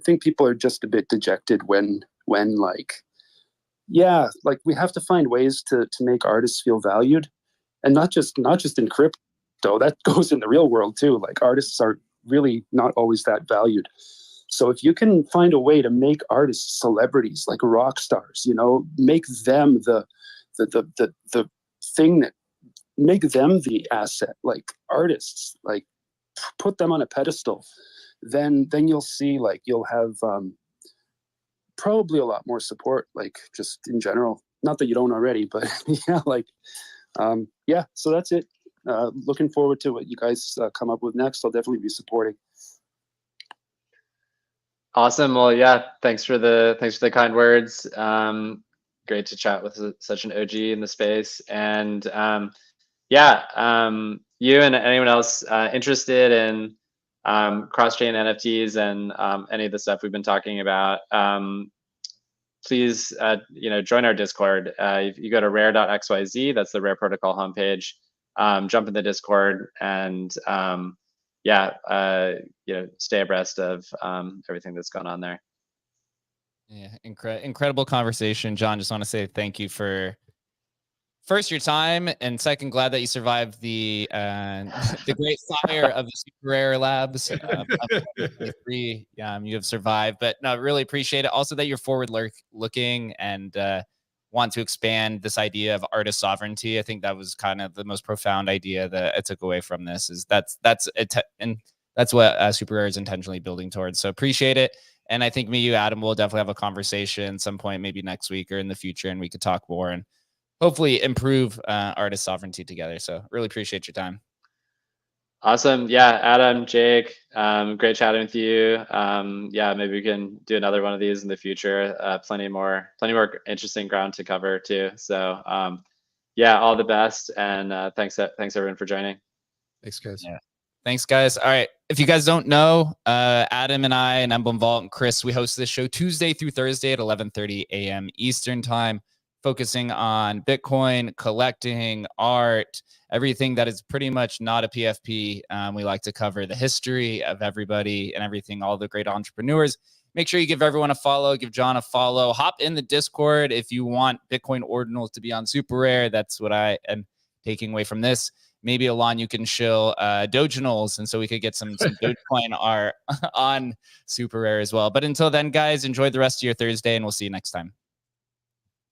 I: think people are just a bit dejected when like, yeah, like, we have to find ways to make artists feel valued, and not just in crypto. That goes in the real world too. Like, artists are really not always that valued. So if you can find a way to make artists celebrities, like rock stars, make them the thing that make them the asset, like artists, like put them on a pedestal, then you'll see, like, you'll have probably a lot more support, like just in general. Not that you don't already, but yeah, like, yeah. So that's it. Looking forward to what you guys come up with next. I'll definitely be supporting.
E: Awesome. Well, yeah. Thanks for the kind words. Great to chat with such an OG in the space. And yeah, you and anyone else interested in cross-chain NFTs and any of the stuff we've been talking about, please join our Discord. If you go to rare.xyz, that's the Rare Protocol homepage. Jump in the Discord and stay abreast of everything that's going on there.
A: Yeah, incredible conversation, John. Just want to say thank you for first your time, and second, glad that you survived the great fire of the SuperRare Labs. You have survived, but no, really appreciate it. Also, that you're forward looking and want to expand this idea of artist sovereignty. I think that was kind of the most profound idea that I took away from this. Is that's and that's what SuperRare is intentionally building towards. So appreciate it. And I think you, Adam, will definitely have a conversation at some point, maybe next week or in the future, and we could talk more and hopefully improve artist sovereignty together. So really appreciate your time.
E: Awesome. Yeah, Adam, Jake, great chatting with you. Yeah, maybe we can do another one of these in the future. Plenty more interesting ground to cover too. So yeah, all the best. And thanks everyone for joining.
B: Thanks, guys.
A: Yeah. Thanks, guys. All right. If you guys don't know, Adam and I and Emblem Vault and Chris, we host this show Tuesday through Thursday at 11:30 a.m. Eastern time, focusing on Bitcoin, collecting, art, everything that is pretty much not a PFP. We like to cover the history of everybody and everything, all the great entrepreneurs. Make sure you give everyone a follow, give John a follow. Hop in the Discord if you want Bitcoin ordinals to be on SuperRare. That's what I am taking away from this. Maybe, Alon, you can shill Doginals, and so we could get some Dogecoin art on SuperRare as well. But until then, guys, enjoy the rest of your Thursday, and we'll see you next time.